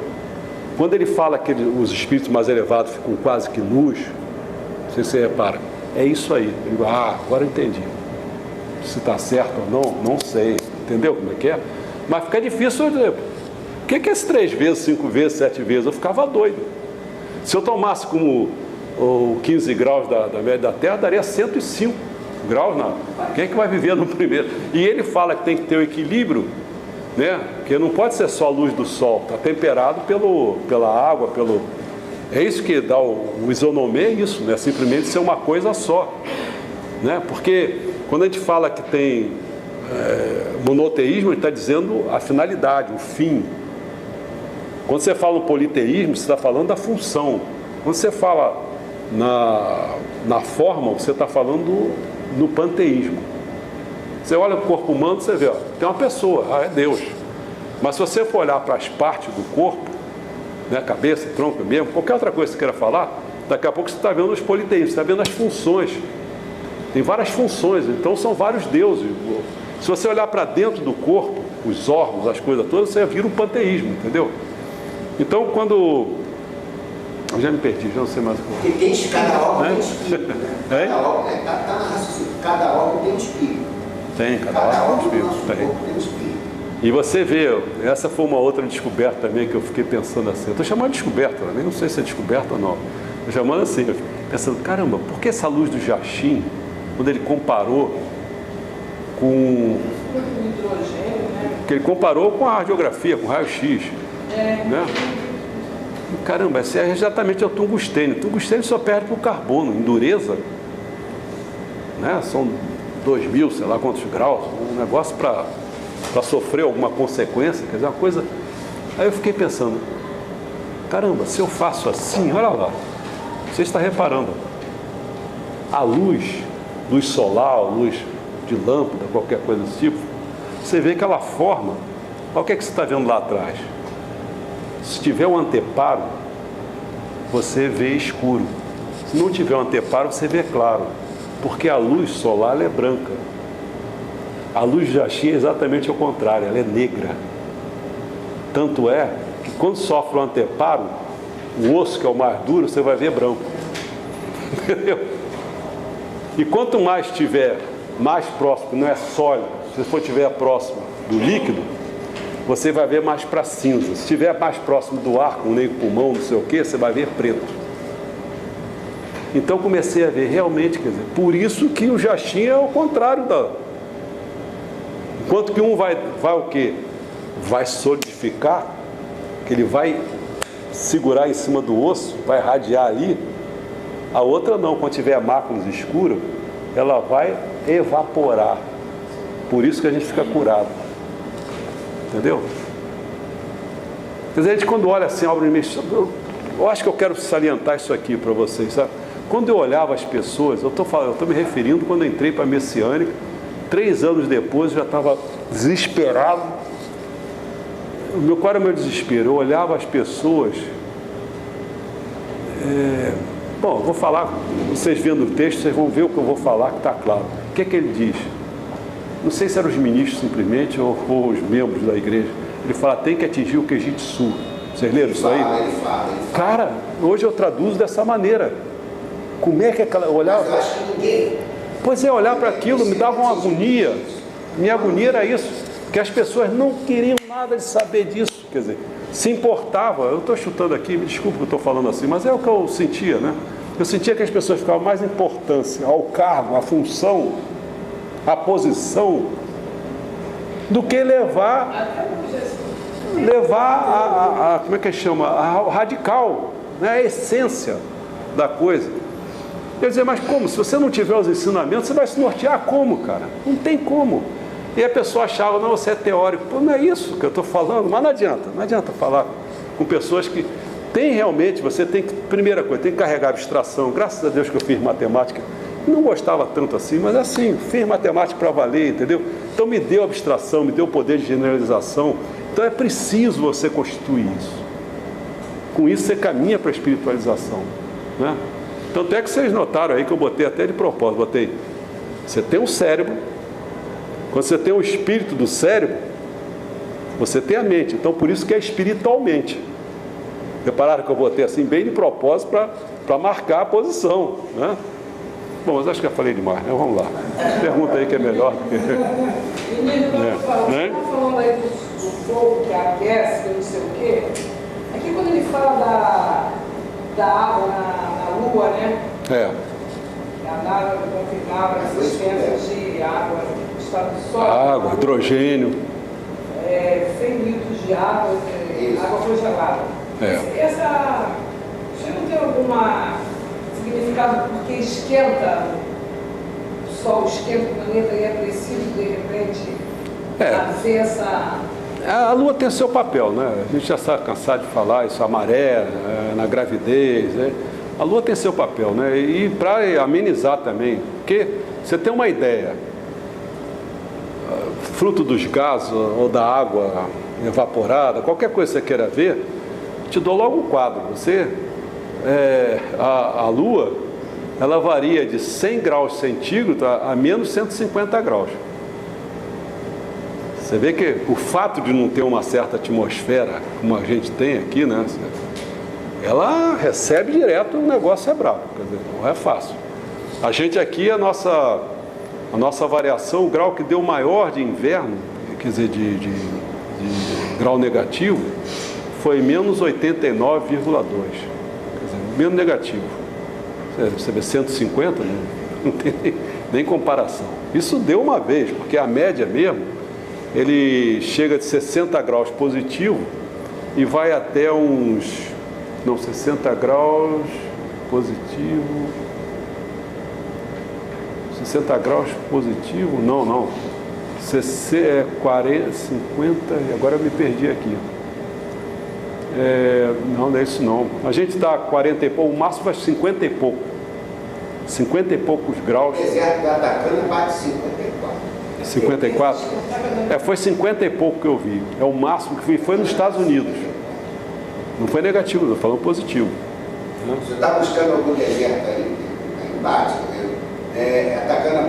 S1: Quando ele fala que os espíritos mais elevados ficam quase que nus, não sei se você repara, é isso aí. Eu digo, agora eu entendi. Se está certo ou não sei. Entendeu como é que é? Mas fica difícil eu dizer, o que é esse 3 vezes, 5 vezes, 7 vezes? Eu ficava doido. Se eu tomasse como o 15 graus da média da Terra, daria 105 graus. Quem é que vai viver no primeiro? E ele fala que tem que ter o equilíbrio, né? Porque não pode ser só a luz do sol, está temperado pela água, é isso que dá o isonomê, é isso, né? Simplesmente ser uma coisa só, né? Porque quando a gente fala que tem monoteísmo, ele está dizendo a finalidade, o fim. Quando você fala no politeísmo, você está falando da função. Quando você fala na forma, você está falando no panteísmo. Você olha para o corpo humano, você vê, tem uma pessoa, é Deus. Mas se você for olhar para as partes do corpo, né, cabeça, tronco mesmo, qualquer outra coisa que você queira falar, daqui a pouco você está vendo os politeísmos, você está vendo as funções. Tem várias funções, então são vários deuses. Se você olhar para dentro do corpo, os órgãos, as coisas todas, você vira um panteísmo, entendeu? Então, quando... Eu já me perdi, já não sei mais o que.
S2: Porque cada órgão tem espírito, né? Cada órgão, tá na raciocínio, cada órgão tem um espírito.
S1: Tem, cada órgão tem um espírito.
S2: Tem um espírito.
S1: E você vê, essa foi uma outra descoberta também que eu fiquei pensando assim. Eu estou chamando de descoberta, nem não sei se é descoberta ou não. Estou chamando assim, pensando, caramba, por que essa luz do Jashin, quando ele comparou com...
S3: hidrogênio, né?
S1: Porque ele comparou com a radiografia, com o raio-x. Né? Caramba, esse é exatamente o tungstênio. O tungstênio só perde para o carbono, em dureza. Né? São 2000, sei lá quantos graus. Um negócio para sofrer alguma consequência, quer dizer, uma coisa... Aí eu fiquei pensando, caramba, se eu faço assim, olha lá, você está reparando, a luz solar, luz de lâmpada, qualquer coisa desse tipo, você vê que ela forma, olha o que é que você está vendo lá atrás. Se tiver um anteparo, você vê escuro. Se não tiver um anteparo, você vê claro, porque a luz solar ela é branca. A luz de Jaxim é exatamente o contrário, ela é negra. Tanto é que quando sofre um anteparo, o osso que é o mais duro, você vai ver branco. Entendeu? E quanto mais estiver mais próximo, não é sólido, se for estiver próximo do líquido, você vai ver mais para cinza. Se estiver mais próximo do ar, com nem pulmão, não sei o que, você vai ver preto. Então comecei a ver realmente, quer dizer, por isso que o Jaxim é o contrário da... Enquanto que um vai o quê? Vai solidificar, que ele vai segurar em cima do osso, vai radiar ali. A outra não, quando tiver máculas escuras, ela vai evaporar. Por isso que a gente fica curado. Entendeu? Quer dizer, a gente quando olha assim, a obra de Messiânico, eu acho que eu quero salientar isso aqui para vocês, sabe? Quando eu olhava as pessoas, eu estou me referindo quando eu entrei para a Messiânica, 3 anos depois eu já estava desesperado. Qual era o meu desespero? Eu olhava as pessoas. Bom, vou falar, vocês vendo o texto, vocês vão ver o que eu vou falar, que está claro. O que é que ele diz? Não sei se eram os ministros simplesmente ou os membros da igreja. Ele fala, tem que atingir o Quejitsu. Vocês leram isso aí?
S2: Ele fala.
S1: Cara, hoje eu traduzo dessa maneira. Como é que aquela... olhar...
S2: Mas eu acho que ninguém...
S1: Pois é, olhar para aquilo me dava uma agonia. Minha agonia era isso, que as pessoas não queriam nada de saber disso, quer dizer, se importava. Eu estou chutando aqui, me desculpe que eu estou falando assim, mas é o que eu sentia, né? Eu sentia que as pessoas ficavam mais importância ao cargo, à função, à posição, do que levar a como é que chama? Ao radical, né? A essência da coisa. Quer dizer, mas como? Se você não tiver os ensinamentos, você vai se nortear como, cara? Não tem como. E a pessoa achava, não, você é teórico. Pô, não é isso que eu estou falando, mas não adianta falar com pessoas que tem realmente, você tem que, primeira coisa, tem que carregar abstração. Graças a Deus que eu fiz matemática, não gostava tanto assim, mas assim, fiz matemática para valer, entendeu? Então me deu abstração, me deu poder de generalização. Então é preciso você constituir isso. Com isso você caminha para a espiritualização, né? Tanto é que vocês notaram aí que eu botei até de propósito, você tem um cérebro, quando você tem o espírito do cérebro, você tem a mente, então por isso que é espiritualmente. Repararam que eu botei assim bem de propósito para marcar a posição, né? Bom, mas acho que já falei demais, né? Vamos lá. Pergunta aí que é melhor.
S3: Você está falando aí do fogo que aquece, não sei o quê. Aqui quando ele fala da água na Lua, né? A NASA confirmava a existência de água no estado de sólido.
S1: Água, hidrogênio.
S3: 100 litros de água congelada. Você não tem algum significado porque esquenta, o Sol esquenta o planeta e é preciso, de repente, fazer essa...
S1: A Lua tem seu papel, né? A gente já está cansado de falar isso, a maré, na gravidez, né? A Lua tem seu papel, né? E para amenizar também, porque você tem uma ideia, fruto dos gases ou da água evaporada, qualquer coisa que você queira ver, te dou logo um quadro. A Lua, ela varia de 100 graus centígrados a menos 150 graus. Você vê que o fato de não ter uma certa atmosfera, como a gente tem aqui, né? Ela recebe direto, o negócio é brabo, quer dizer, não é fácil. A gente aqui, a nossa variação, o grau que deu maior de inverno, quer dizer, de grau negativo, foi menos 89,2. Quer dizer, menos negativo. Você vê 150, né? Não tem nem comparação. Isso deu uma vez, porque a média mesmo ele chega de 60 graus positivo e vai até uns, não, 60 graus positivo, 60 graus positivo, não, 40, 50, agora eu me perdi aqui. Não é isso não. A gente está a 40 e pouco, o máximo vai 50 e pouco. 50 e poucos graus.
S2: O deserto do Atacama bate 54.
S1: 54? Foi 50 e pouco que eu vi. É o máximo que vi. Foi nos Estados Unidos. Não foi negativo, estou falando positivo.
S2: Você está buscando algum deserto aí bate, Atacama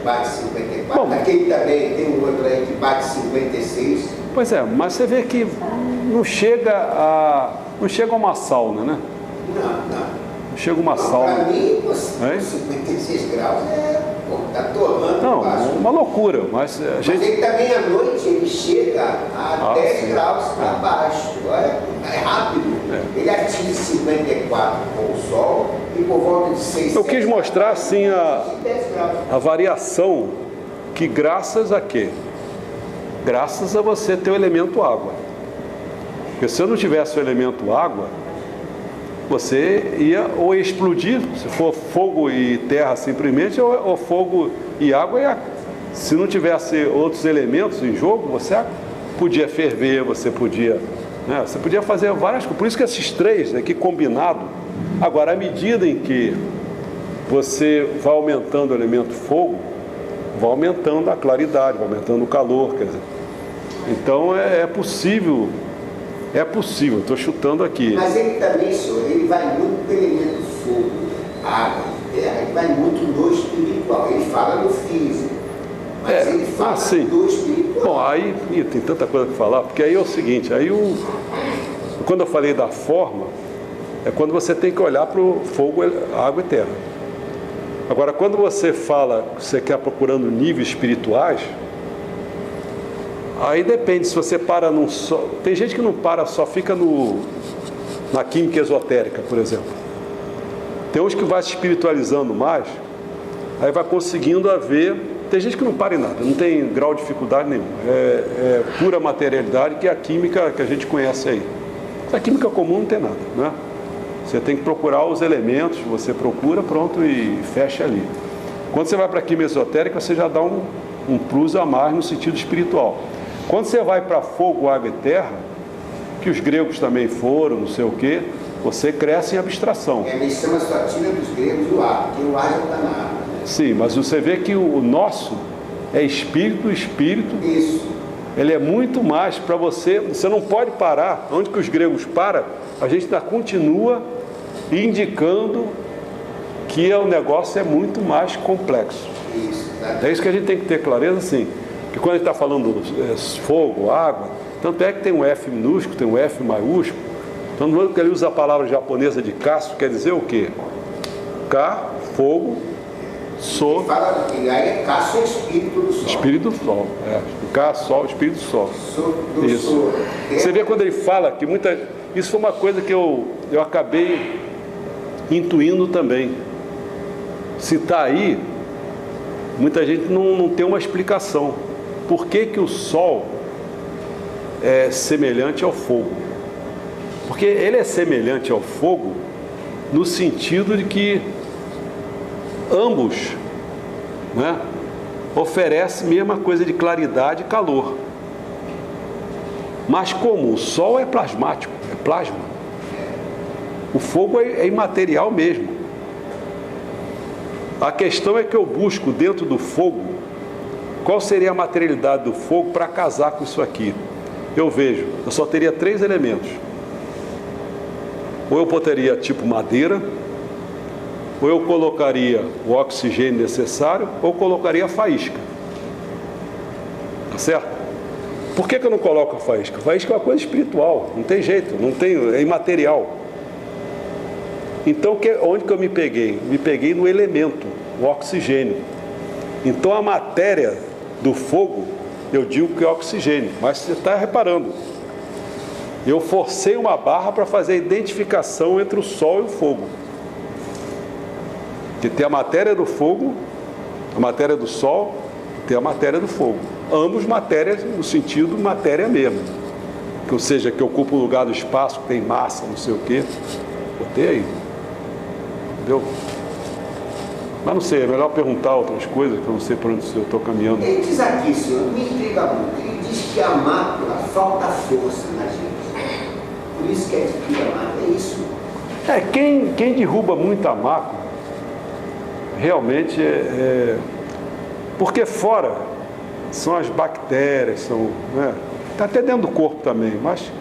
S2: bate 54. Bom, aquele também tem um outro aí que bate 56.
S1: Pois é, mas você vê que não chega a uma sauna, né? Não chega uma sauna.
S2: Para mim, 56 graus está torrando.
S1: Não, uma loucura, mas a gente...
S2: Mas ele também à noite ele chega a 10 graus abaixo. Olha, é rápido. Ele atinge 54 com o sol e por volta de 6.
S1: Eu quis mostrar assim a variação que graças a quê? Graças a você ter o elemento água. Porque se eu não tivesse o elemento água, você ia ou explodir, se for fogo e terra simplesmente, ou fogo e água. Se não tivesse outros elementos em jogo, você podia ferver, você podia fazer várias coisas. Por isso que esses três aqui combinados. Agora, à medida em que você vai aumentando o elemento fogo, vai aumentando a claridade, vai aumentando o calor, quer dizer. Então é possível, estou chutando aqui.
S2: Mas ele também, senhor, ele vai muito pelo elemento fogo, água, terra, ele vai muito no espiritual. Ele fala no físico, mas ele fala do espiritual.
S1: Bom, aí tem tanta coisa para falar, porque aí é o seguinte, quando eu falei da forma, é quando você tem que olhar para o fogo, água e terra. Agora, quando você fala que você quer procurando níveis espirituais, aí depende, se você para num só... Tem gente que não para, só fica na química esotérica, por exemplo. Tem uns que vai se espiritualizando mais, aí vai conseguindo haver... Tem gente que não para em nada, não tem grau de dificuldade nenhum. É pura materialidade, que é a química que a gente conhece aí. A química comum não tem nada, né? Você tem que procurar os elementos, você procura, pronto, e fecha ali. Quando você vai para a química esotérica, você já dá um plus a mais no sentido espiritual. Quando você vai para fogo, água e terra, que os gregos também foram, não sei o quê, você cresce em abstração.
S2: A missão só tira dos gregos o ar, porque o ar já está na água. Né?
S1: Sim, mas você vê que o nosso é espírito.
S2: Isso.
S1: Ele é muito mais para você não pode parar. Onde que os gregos param, a gente ainda continua indicando que o negócio é muito mais complexo.
S2: Isso,
S1: é isso que a gente tem que ter clareza, assim, que quando a gente está falando fogo, água, tanto é que tem um F minúsculo, tem um F maiúsculo, tanto que ele usa a palavra japonesa de Kasu, quer dizer o quê? Ka, fogo, So.
S2: Fala que aí é Kasu é espírito do sol.
S1: Espírito do sol, Ka, sol, espírito do sol. Isso. Você vê quando ele fala que isso foi uma coisa que eu acabei intuindo também. Se está aí, muita gente não tem uma explicação. Por que o sol é semelhante ao fogo? Porque ele é semelhante ao fogo no sentido de que ambos, né, oferecem a mesma coisa de claridade e calor. Mas como o sol é plasmático, é plasma, o fogo é imaterial mesmo. A questão é que eu busco dentro do fogo qual seria a materialidade do fogo para casar com isso aqui. Eu só teria 3 elementos. Ou eu botaria tipo madeira, ou eu colocaria o oxigênio necessário, ou colocaria a faísca. Tá certo? Por que eu não coloco a faísca? A faísca é uma coisa espiritual, não tem jeito, é imaterial. Então, onde que eu me peguei? Me peguei no elemento, o oxigênio. Então, a matéria do fogo, eu digo que é oxigênio, mas você está reparando. Eu forcei uma barra para fazer a identificação entre o sol e o fogo. Que tem a matéria do fogo, a matéria do sol, tem a matéria do fogo. ambos matérias no sentido matéria mesmo. Ou seja, que ocupa o lugar do espaço, que tem massa, não sei o quê. Botei aí. Entendeu? Mas não sei, é melhor perguntar outras coisas, que eu não sei por onde eu estou caminhando.
S2: Ele diz aqui, senhor, me intriga muito. Ele diz que a mácula falta força na gente. Por isso que adquire a mácula. É isso?
S1: Quem derruba muito a mácula, realmente porque fora são as bactérias, está até dentro do corpo também, mas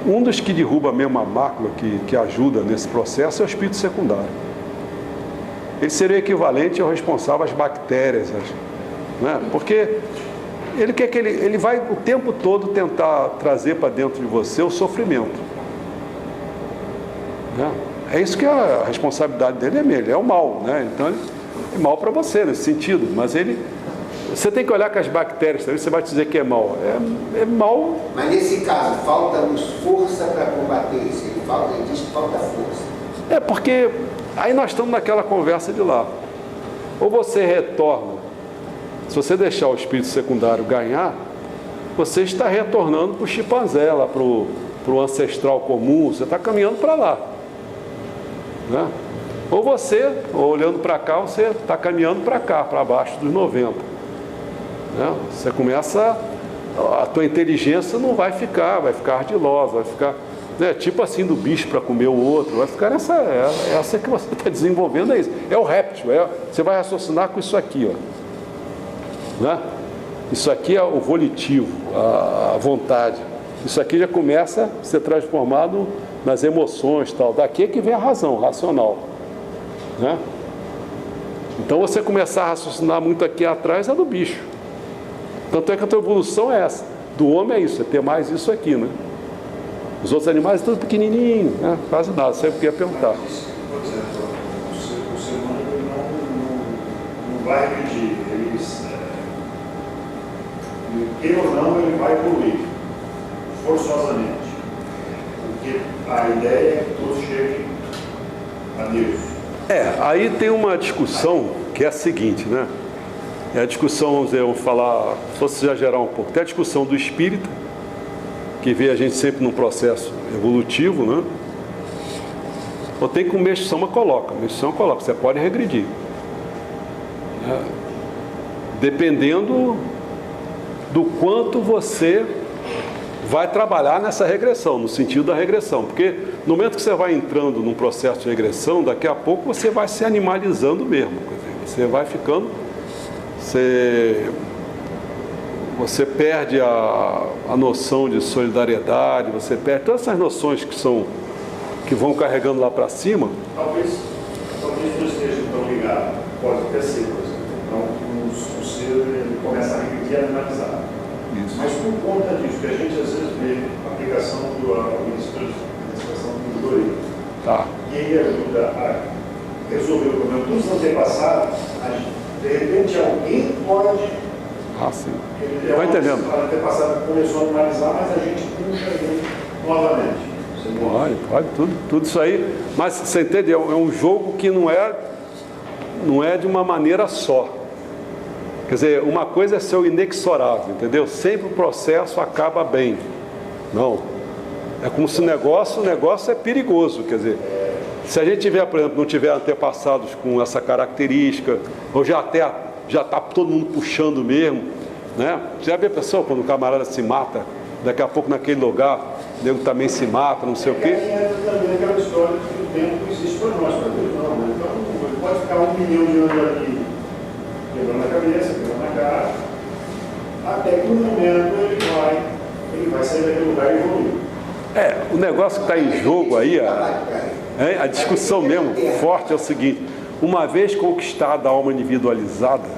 S1: um dos que derruba mesmo a mácula, que ajuda nesse processo, é o espírito secundário. Ele seria equivalente ao responsável às bactérias, porque ele quer que ele vai o tempo todo tentar trazer para dentro de você o sofrimento. É isso que a responsabilidade dele é mesmo, é o mal, então ele é mal para você nesse sentido, mas você tem que olhar com as bactérias também, você vai dizer que é mal, é mal.
S2: Mas nesse caso, falta-nos força para combater isso, ele diz que falta força.
S1: Porque aí nós estamos naquela conversa de lá, ou você retorna, se você deixar o espírito secundário ganhar, você está retornando para o chimpanzé, lá para o ancestral comum, você está caminhando para lá. Ou você, olhando para cá, você está caminhando para cá, para baixo dos 90. Você começa, a tua inteligência não vai ficar ardilosa, vai ficar, tipo assim do bicho para comer o outro, vai ficar essa que você está desenvolvendo, é isso. É o réptil, você vai raciocinar com isso aqui, ó. Isso aqui é o volitivo, a vontade. Isso aqui já começa a ser transformado nas emoções, tal. Daqui é que vem a razão, racional. Então você começar a raciocinar muito aqui atrás é do bicho. Tanto é que a tua evolução é essa. Do homem é isso, é ter mais isso aqui, Os outros animais tudo pequenininho, quase nada, sempre queria perguntar.
S5: Por exemplo, o ser humano não vai regredir, queira ou não, ele vai evoluir, forçosamente. Porque a ideia é que todos cheguem a Deus.
S1: Aí tem uma discussão que é a seguinte, É a discussão, vamos falar, se fosse exagerar um pouco, tem a discussão do espírita, que vê a gente sempre num processo evolutivo, Ou tem que o Meixo Sama coloca, você pode regredir. Dependendo do quanto você vai trabalhar nessa regressão, no sentido da regressão, porque no momento que você vai entrando num processo de regressão, daqui a pouco você vai se animalizando mesmo, você vai ficando, você perde a noção de solidariedade, você perde todas essas noções que vão carregando lá para cima.
S5: Talvez não esteja tão ligado, pode até ser, por exemplo. Então o ser ele começa a regredir e a analisar.
S1: Isso.
S5: Mas por conta disso, que a gente às vezes vê a aplicação do administração do Dorito, e ele ajuda a resolver o problema dos antepassados, de repente alguém pode.
S1: Sim.
S5: Vai
S1: entendendo.
S5: O antepassado começou a analisar, mas a gente puxa ele novamente.
S1: Pode, tudo isso aí, mas você entende? É um jogo que não é de uma maneira só. Quer dizer, uma coisa é ser o inexorável, entendeu? Sempre o processo acaba bem. Não. É como se o negócio é perigoso, quer dizer, se a gente tiver, por exemplo, não tiver antepassados com essa característica, ou já está todo mundo puxando mesmo, Você já vê a pessoa quando o camarada se mata, daqui a pouco naquele lugar, o nego também se mata, não sei o quê.
S5: É também aquela história de que o tempo existe para nós, para Deus não, Então, ele pode ficar 1 milhão de anos aqui, quebrando a cabeça, quebrando a cara, até que no momento ele vai sair daquele lugar e evoluir.
S1: O negócio que está em jogo aí, a discussão mesmo forte é o seguinte: uma vez conquistada a alma individualizada,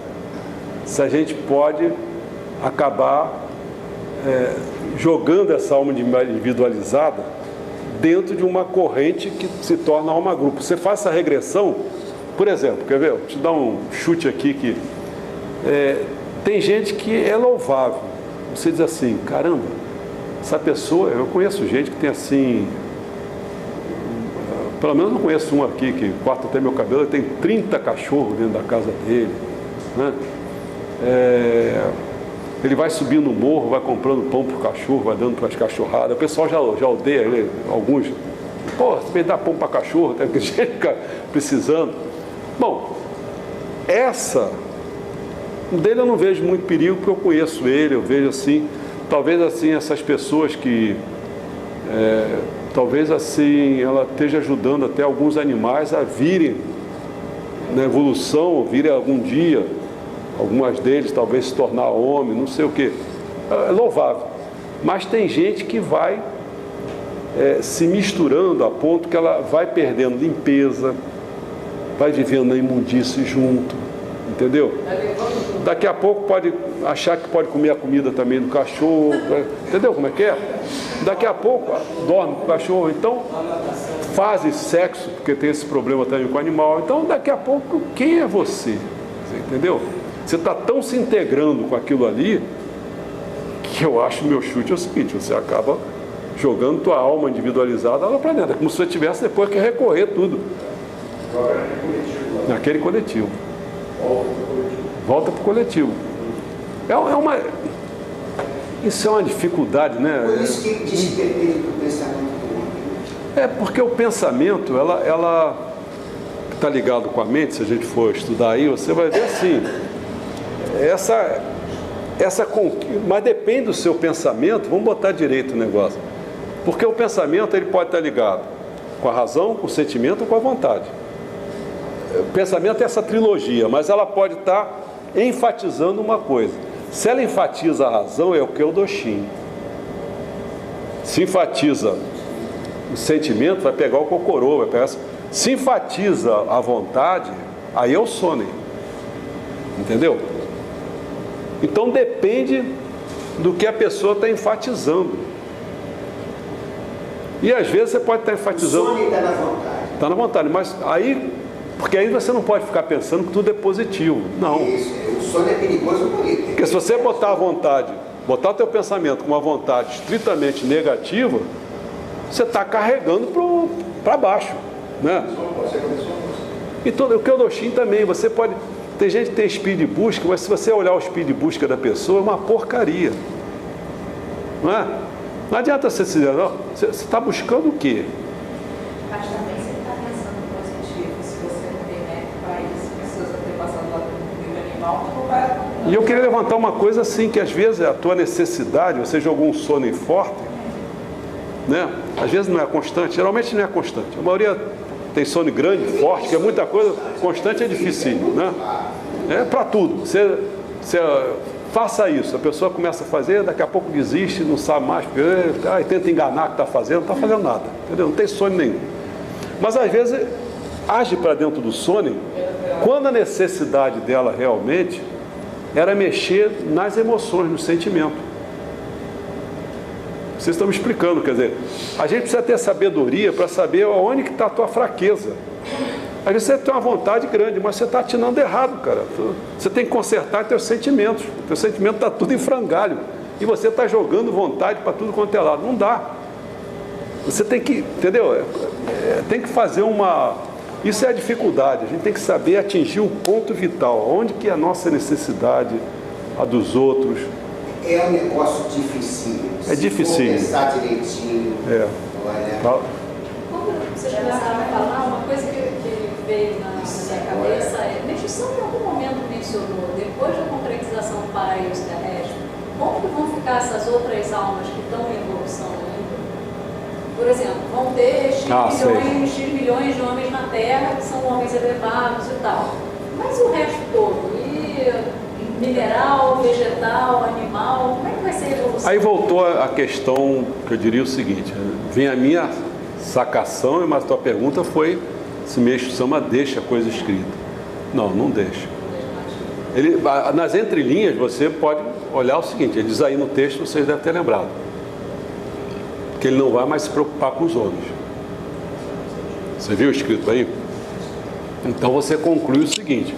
S1: se a gente pode acabar jogando essa alma individualizada dentro de uma corrente que se torna alma-grupo. Você faz essa regressão, por exemplo, quer ver? Vou te dar um chute aqui que tem gente que é louvável. Você diz assim, caramba, essa pessoa, eu conheço gente que tem assim, pelo menos não conheço um aqui que corta até meu cabelo, ele tem 30 cachorros dentro da casa dele, Ele vai subindo no morro, vai comprando pão para o cachorro, vai dando para as cachorradas. O pessoal já odeia ele, alguns. Pô, você vai dar pão para cachorro, tem gente que fica precisando. Bom, essa dele eu não vejo muito perigo, porque eu conheço ele, eu vejo assim, talvez assim essas pessoas que, talvez assim ela esteja ajudando até alguns animais a virem na evolução, virem algum dia, algumas deles talvez se tornar homem, não sei o que, é louvável. Mas tem gente que vai se misturando a ponto que ela vai perdendo limpeza, vai vivendo na imundície junto, entendeu? Daqui a pouco pode achar que pode comer a comida também do cachorro, entendeu como é que é? Daqui a pouco dorme com o cachorro, então fazem sexo, porque tem esse problema também com o animal. Então daqui a pouco, quem é você? Entendeu? Você está tão se integrando com aquilo ali, que eu acho, meu chute é o seguinte, você acaba jogando tua alma individualizada lá para dentro, é como se você tivesse depois que recorrer tudo. Naquele coletivo. Volta para o coletivo. Isso é uma dificuldade, né?
S2: Por isso que diz que depende do pensamento do homem.
S1: Porque o pensamento, ela está ligado com a mente, se a gente for estudar aí, você vai ver assim, mas depende do seu pensamento, vamos botar direito o negócio. Porque o pensamento ele pode estar ligado com a razão, com o sentimento ou com a vontade. O pensamento é essa trilogia, mas ela pode estar enfatizando uma coisa. Se ela enfatiza a razão, é o que é o Doshin. Se enfatiza o sentimento, vai pegar o Kokorô, vai pegar... Se enfatiza a vontade, aí é o Sonen. Entendeu? Então depende do que a pessoa está enfatizando. E às vezes você pode estar enfatizando...
S2: O Sonen está na vontade.
S1: Está na vontade, mas aí... Porque aí você não pode ficar pensando que tudo é positivo. Não.
S2: Isso, o sono é perigoso por isso.
S1: Porque se você botar a vontade, botar o teu pensamento com uma vontade estritamente negativa, você está carregando para baixo, né? Então, o que é o Doshin também, você pode... Tem gente que tem speed de busca, mas se você olhar o speed de busca da pessoa, é uma porcaria. Não é? Não adianta você dizer, não, você está buscando o quê?
S4: Mas também você está pensando positivo, se você não tem médico para isso, pessoas até passando lá no nível animal, tu não vai...
S1: E eu queria levantar uma coisa assim, que às vezes a tua necessidade, você jogou um sono forte, né? Às vezes não é constante, geralmente não é constante. A maioria tem sono grande, forte, que é muita coisa, constante é difícil, né? É para tudo. Você faça isso, a pessoa começa a fazer, daqui a pouco desiste, não sabe mais, e tenta enganar que está fazendo, não está fazendo nada, entendeu? Não tem sono nenhum. Mas às vezes age para dentro do sono, quando a necessidade dela realmente era mexer nas emoções, no sentimento. Vocês estão me explicando, quer dizer, a gente precisa ter sabedoria para saber onde que está a tua fraqueza. Às vezes você tem uma vontade grande, mas você está atinando errado, cara. Você tem que consertar teus sentimentos. Teu sentimento está tudo em frangalho. E você está jogando vontade para tudo quanto é lado. Não dá. Você tem que, entendeu? Tem que fazer uma... Isso é a dificuldade. A gente tem que saber atingir o ponto vital. Onde que é a nossa necessidade, a dos outros.
S2: É um negócio difícil.
S1: É difícil.
S2: Pensar direitinho. Olha...
S4: Quando vocês começaram a falar, uma coisa que veio na minha cabeça é, Meixo em algum momento mencionou, depois da concretização para e os terrestres, como que vão ficar essas outras almas que estão em evolução ainda? Por exemplo, vão ter X milhões de homens na Terra, que são homens elevados e tal. Mas o resto todo, e mineral, vegetal, animal, como é que vai ser a evolução? Aí
S1: voltou a questão, que eu diria o seguinte, vem a minha sacação, mas a tua pergunta foi se Meixo Sama deixa a coisa escrita. Não, não deixa. Ele, nas entrelinhas você pode olhar o seguinte, ele diz aí no texto, vocês devem ter lembrado, que ele não vai mais se preocupar com os homens. Você viu escrito aí? Então você conclui o seguinte,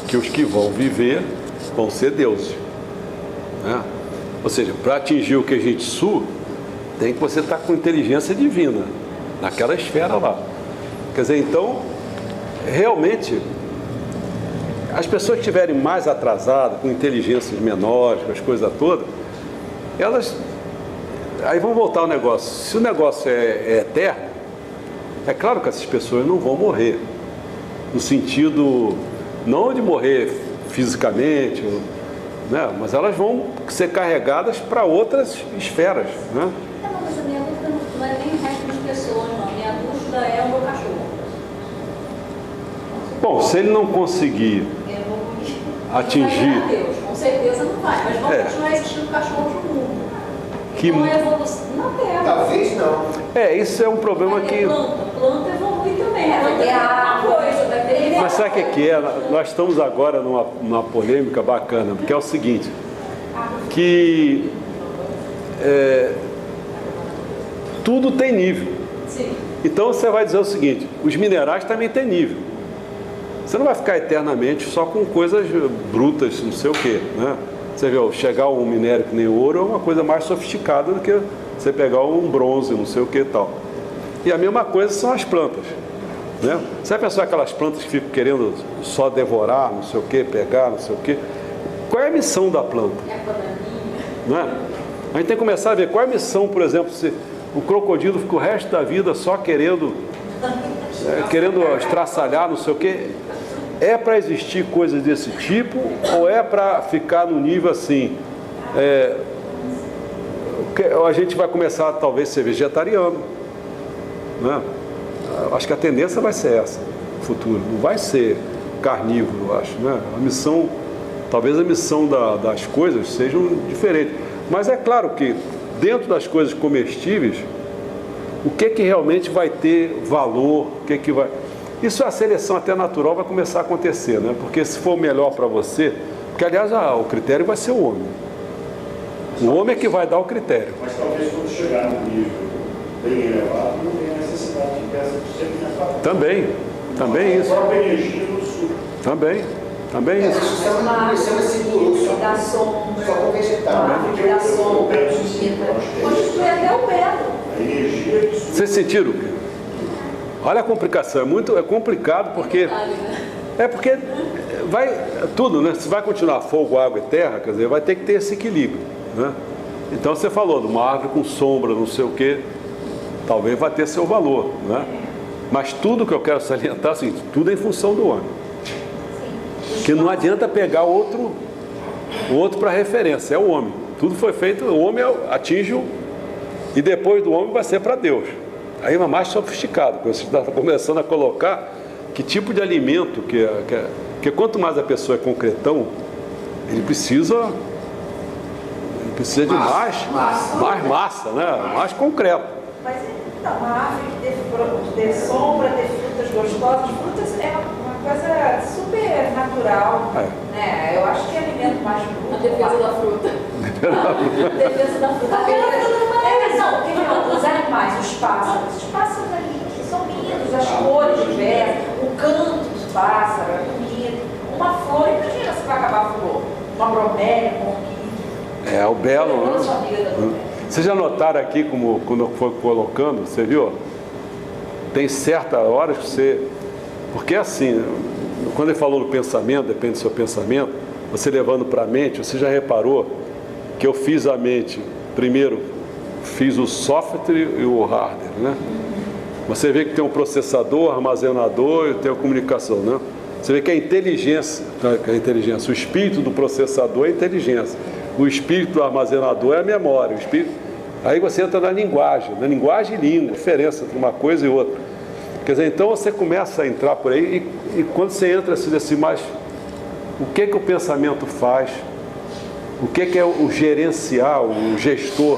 S1: que os que vão viver vão ser deuses, né? Ou seja, para atingir o Kejitsu, tem que você estar com inteligência divina naquela esfera lá. Quer dizer, então, realmente, as pessoas que estiverem mais atrasadas, com inteligências menores, com as coisas todas, elas... Aí vamos voltar ao negócio. Se o negócio é eterno, é claro que essas pessoas não vão morrer. No sentido, não de morrer fisicamente, né? Mas elas vão ser carregadas para outras esferas, né?
S4: Não, mas a minha dúvida não é nem o resto de pessoas, não. A minha dúvida é o meu cachorro.
S1: Bom, se ele não conseguir atingir...
S4: Não vai Deus, com certeza não vai, mas vão continuar existindo cachorros no mundo.
S1: Que...
S4: Então a evolução na Terra.
S2: Talvez não.
S1: Isso é um problema que...
S4: Planta evolui também. Vai ter a coisa, vai ter...
S1: Mas sabe o que é? Nós estamos agora numa polêmica bacana, porque é o seguinte, que tudo tem nível.
S4: Sim.
S1: Então você vai dizer o seguinte, os minerais também têm nível. Você não vai ficar eternamente só com coisas brutas, não sei o quê, né? Você vê, chegar um minério que nem ouro é uma coisa mais sofisticada do que você pegar um bronze, não sei o que e tal. E a mesma coisa são as plantas, né? Você vai pensar aquelas plantas que ficam querendo só devorar, não sei o que, pegar, não sei o que. Qual é a missão da planta? Não é? A gente tem que começar a ver qual é a missão, por exemplo, se o crocodilo fica o resto da vida só querendo estraçalhar, não sei o que. É para existir coisas desse tipo ou é para ficar no nível assim? A gente vai começar talvez a ser vegetariano, né? Acho que a tendência vai ser essa no futuro, não vai ser carnívoro, eu acho, né? Talvez a missão das coisas sejam diferentes, mas é claro que dentro das coisas comestíveis, o que realmente vai ter valor, o que vai... Isso a seleção até natural vai começar a acontecer, né? Porque se for melhor para você, porque aliás o critério vai ser o homem. O homem é que vai dar o critério.
S5: Mas talvez quando chegar num nível bem elevado, não tenha necessidade de peça de sedimentação.
S1: Também isso.
S5: A própria energia do sul.
S1: Também isso.
S2: Isso é uma segurança.
S3: Da sombra.
S2: Só com vegetal.
S3: Da sombra.
S4: Constitui até o pedro.
S5: A energia do sul.
S1: Vocês sentiram? Olha a complicação, é complicado porque... porque vai tudo, né? Se vai continuar fogo, água e terra, quer dizer, vai ter que ter esse equilíbrio, né? Então você falou de uma árvore com sombra, não sei o quê, talvez vai ter seu valor, né? Mas tudo que eu quero salientar é o seguinte, tudo é em função do homem. Que não adianta pegar o outro para referência, é o homem. Tudo foi feito, o homem atinge e depois do homem vai ser para Deus. Aí é mais sofisticado, porque você está começando a colocar que tipo de alimento, que quanto mais a pessoa é concretão, ele precisa de mais massa, né? Mais concreto.
S3: Mas então, uma árvore que ter sombra, ter frutas gostosas, frutas é uma coisa super natural, né? Eu acho que é alimento mais bruto.
S4: A defesa da fruta. A defesa da fruta.
S3: Não, os animais, os pássaros são lindos, as cores diversas, o canto dos pássaros é bonito. Uma flor, imagina se vai acabar a flor. Uma bromélia com um
S1: o belo, né? Vocês já notaram aqui, como quando foi colocando, você viu? Tem certas horas que você... Porque assim, quando ele falou do pensamento, depende do seu pensamento, você levando para a mente, você já reparou que eu fiz a mente, primeiro fiz o software e o hardware, né? Você vê que tem um processador, armazenador e tem a comunicação, né? Você vê que a inteligência, o espírito do processador é a inteligência, o espírito do armazenador é a memória, aí você entra na linguagem e língua, diferença entre uma coisa e outra. Quer dizer, então você começa a entrar por aí e quando você entra assim, mais o que o pensamento faz, o que é o gerenciar, o gestor,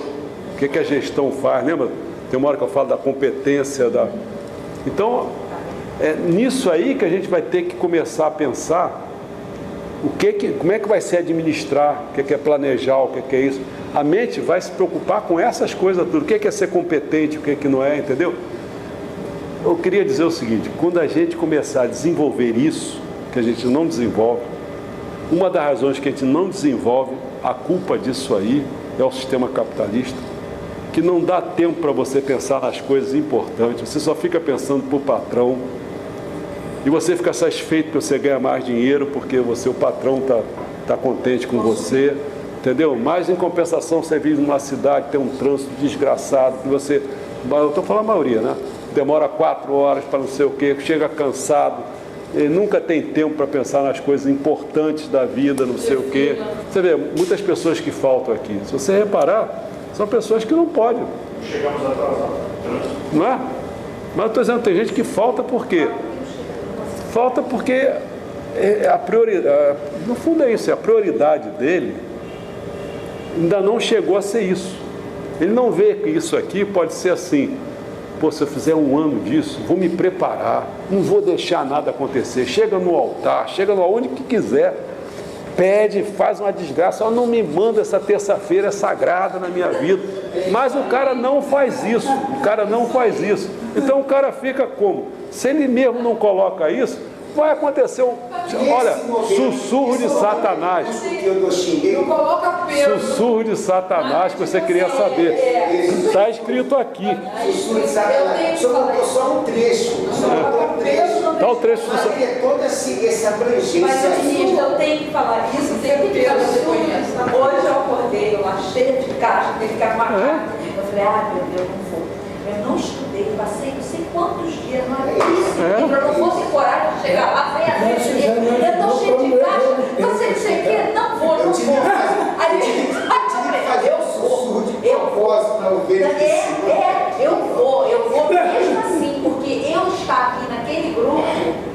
S1: o que a gestão faz, lembra? Tem uma hora que eu falo da competência, Então, é nisso aí que a gente vai ter que começar a pensar como é que vai ser administrar, o que é planejar, o que é isso. A mente vai se preocupar com essas coisas tudo, o que é ser competente, o que não é, entendeu? Eu queria dizer o seguinte, quando a gente começar a desenvolver isso, que a gente não desenvolve, uma das razões que a gente não desenvolve, a culpa disso aí é o sistema capitalista, que não dá tempo para você pensar nas coisas importantes, você só fica pensando para o patrão, e você fica satisfeito porque você ganha mais dinheiro, porque o patrão tá contente com você, entendeu? Mas em compensação você vive numa cidade, tem um trânsito desgraçado, que você, eu estou falando a maioria, né? Demora 4 horas para não sei o quê, chega cansado, e nunca tem tempo para pensar nas coisas importantes da vida, não sei o quê. Você vê, muitas pessoas que faltam aqui, se você reparar, são pessoas que não podem.
S5: Chegamos atrasados.
S1: Não é? Mas eu estou dizendo, tem gente que falta por quê? Falta porque a prioridade, no fundo é isso, a prioridade dele ainda não chegou a ser isso. Ele não vê que isso aqui pode ser assim, pô, se eu fizer 1 ano disso, vou me preparar, não vou deixar nada acontecer, chega no altar, chega no onde que quiser, pede, faz uma desgraça, não me manda essa terça-feira sagrada na minha vida. Mas o cara não faz isso, então o cara fica como? Se ele mesmo não coloca isso, vai acontecer sussurro de Satanás.
S3: Não coloca peso.
S1: Sussurro de Satanás que você queria saber. Está escrito aqui.
S2: Sussurro de Satanás. Só um trecho.
S1: Tá o trecho do
S2: Mas é toda essa abrangência.
S6: Mas assim, eu tenho que falar isso, tenho que falar isso. Hoje eu acordei lá cheia de caixa, teve que armar. Eu falei, meu Deus, não vou. Eu não estudei, passei não sei quantos dias, não era isso. E para não fosse coragem de chegar lá, vem a gente, eu estou cheio de caixa, você não sei o quê, não vou. Aí eu vou mesmo assim, porque eu estar aqui naquele grupo,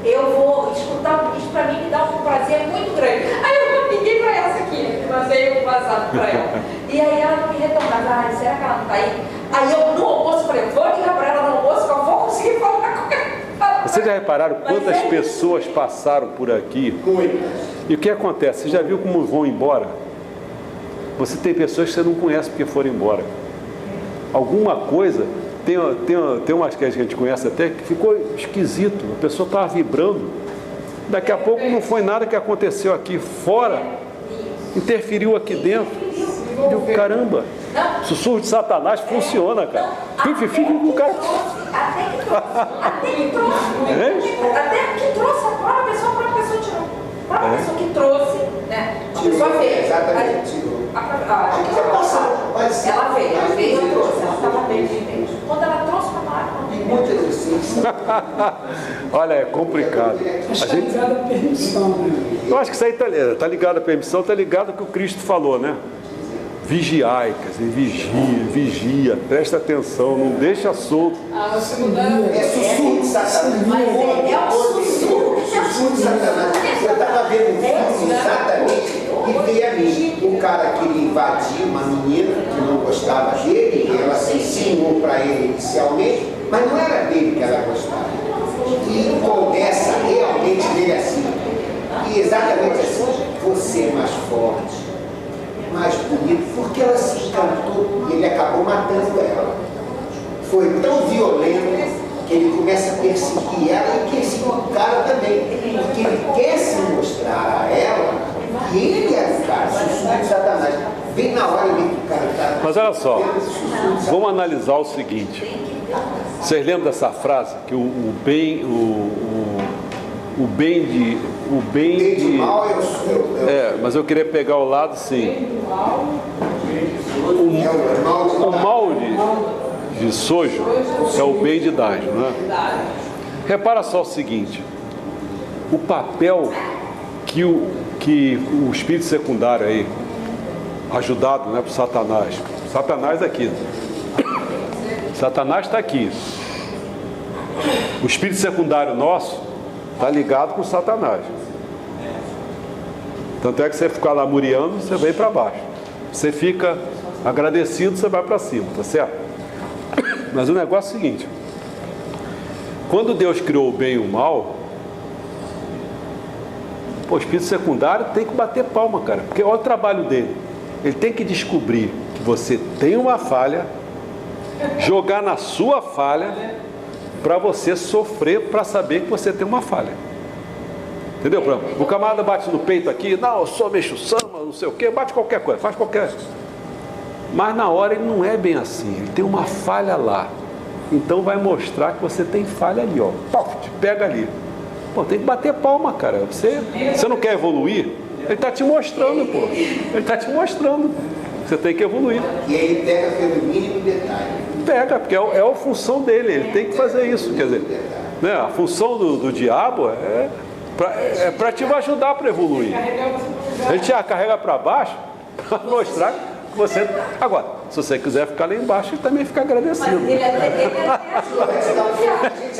S6: eu vou escutar isso, para mim me dá um prazer muito grande. Aí eu liguei para essa aqui, mandei um WhatsApp para ela. E aí ela não me retornava, será que ela não está aí? Aí eu no almoço falei, vou ligar para ela no almoço que eu vou conseguir falar com ela.
S1: Vocês já repararam quantas pessoas passaram por aqui? E o que acontece? Você já viu como vão embora? Você tem pessoas que você não conhece porque foram embora. Alguma coisa, tem umas que a gente conhece até que ficou esquisito, a pessoa estava vibrando. Daqui a pouco não foi nada que aconteceu aqui fora, interferiu aqui dentro. E caramba, sussurro de Satanás funciona, cara. Fica com o cara.
S6: Até que trouxe a própria pessoa tirou. A própria pessoa que trouxe, né? A pessoa veio.
S2: Exatamente, tirou.
S6: Ela veio e trouxe. Ela estava bem diferente. Quando ela trouxe para lá,
S2: Muitas assim.
S1: Olha, é complicado.
S7: Acho que está ligado à permissão, né?
S1: Eu acho que isso aí está ligado à permissão, está ligado ao que o Cristo falou, né? Vigiai, quer dizer, vigia, presta atenção, não deixa solto.
S3: A segunda
S2: É sussurro de Satanás. Sussurro de Satanás. Eu estava vendo um filme exatamente e veio a mim. O cara queria invadir uma menina que não gostava dele, e ela se ensinou para ele inicialmente, mas não era dele que ela gostava. E começa realmente dele assim. E exatamente assim, você é mais forte, mais bonito, porque ela se encantou e ele acabou matando ela. Foi tão violento que ele começa a perseguir ela e perseguir o cara também, porque ele quer se mostrar a ela que ele é o cara, sussurro de Satanás. Vem na hora e vê que o cara está.
S1: Mas olha só, vamos analisar o seguinte. Vocês lembram dessa frase que o bem de
S2: mal
S1: mas eu queria pegar o lado sim. O mal de sojo é o bem de dágio, né? Repara só o seguinte: o papel que o espírito secundário aí, ajudado, né, por Satanás aqui. Satanás está aqui. O espírito secundário nosso está ligado com Satanás. Tanto é que você ficar lá muriando, você vem para baixo. Você fica agradecido, você vai para cima, tá certo? Mas o negócio é o seguinte: quando Deus criou o bem e o mal, o espírito secundário tem que bater palma, cara, porque olha o trabalho dele. Ele tem que descobrir que você tem uma falha, jogar na sua falha, para você sofrer, para saber que você tem uma falha. Entendeu? O camarada bate no peito aqui, não, eu sou mexo samba, não sei o quê, bate qualquer coisa, faz qualquer. Mas na hora ele não é bem assim, ele tem uma falha lá. Então vai mostrar que você tem falha ali, ó. Te pega ali. Pô, tem que bater palma, cara. Você não quer evoluir? Ele está te mostrando, pô. Ele está te mostrando. Você tem que evoluir.
S2: E ele pega pelo mínimo detalhe.
S1: Pega, porque é a função dele. Ele tem que fazer isso. Quer dizer, né, a função do diabo é para te ajudar para evoluir. Ele te carrega para baixo para mostrar que você... Agora, se você quiser ficar lá embaixo, ele também fica agradecido.
S6: Mas ele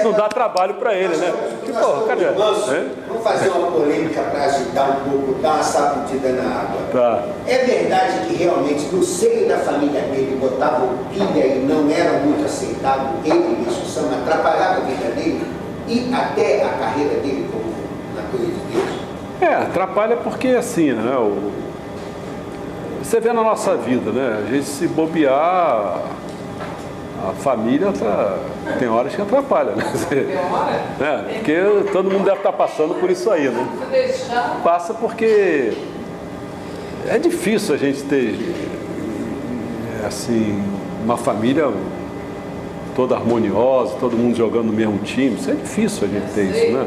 S1: Não dá trabalho para ele, né? Tipo, cadê?
S2: Vamos fazer uma polêmica para agitar um pouco, dar uma sacudida na água.
S1: Tá.
S2: É verdade que realmente no seio da família dele botavam pilha e não era muito aceitado ele, isso samba, atrapalhava a vida dele e até a carreira dele como na coisa de Deus?
S1: Atrapalha porque assim, né? Você vê na nossa vida, né? A gente se bobear, a família tem horas que atrapalha, né? Porque todo mundo deve estar passando por isso aí, né? Passa porque é difícil a gente ter assim, uma família toda harmoniosa, todo mundo jogando no mesmo time. Isso é difícil a gente ter isso, né?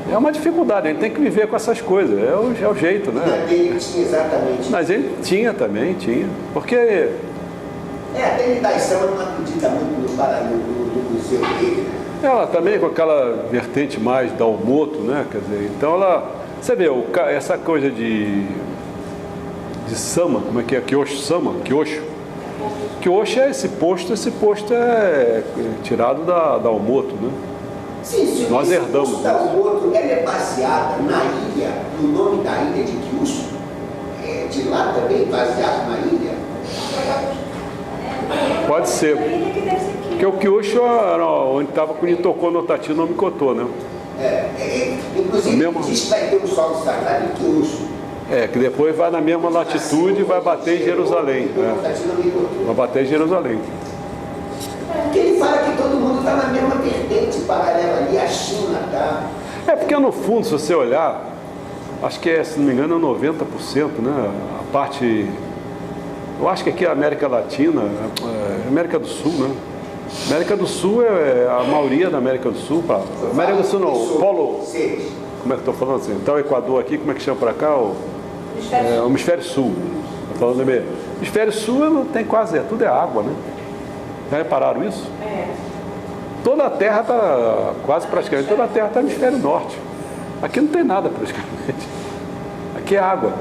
S1: É uma dificuldade, a gente tem que viver com essas coisas, é o jeito, né?
S2: E ele tinha exatamente.
S1: Mas ele tinha também, porque...
S2: Até ele dá samba não acredita muito no museu dele, né?
S1: Ela também com aquela vertente mais da Almoto, né? Quer dizer, então ela... Você vê, essa coisa de samba, como é que é? Kyosho-sama? Kyosho é esse posto é tirado da Almoto, né?
S2: Sim,
S1: nós herdamos.
S2: O Almoto, ela é baseada na ilha, no nome da ilha de Kyushu. É de lá também, baseado na ilha.
S1: Pode ser. Porque o Kyushu era onde estava com o Nitoko no Tati no Mikoto, né?
S2: Inclusive, diz que vai ter um solo sagrado em Kyushu.
S1: Que depois vai na mesma latitude e vai bater em Jerusalém. Vai bater em Jerusalém.
S2: Porque ele fala que todo mundo está na mesma vertente paralela ali, a China tá.
S1: Porque no fundo, se você olhar, acho que se não me engano, é 90%, né? A parte. Eu acho que aqui é a América Latina, América do Sul, né? América do Sul a maioria da América do Sul. América do Sul não, o Polo. Como é que estou falando assim? Então o Equador aqui, como é que chama para cá? O Hemisfério Sul. Estou falando bem. O Hemisfério Sul não tem quase, tudo é água, né? Já repararam isso? Toda a Terra está, quase praticamente, toda a Terra está no Hemisfério Norte. Aqui não tem nada praticamente. Aqui é água.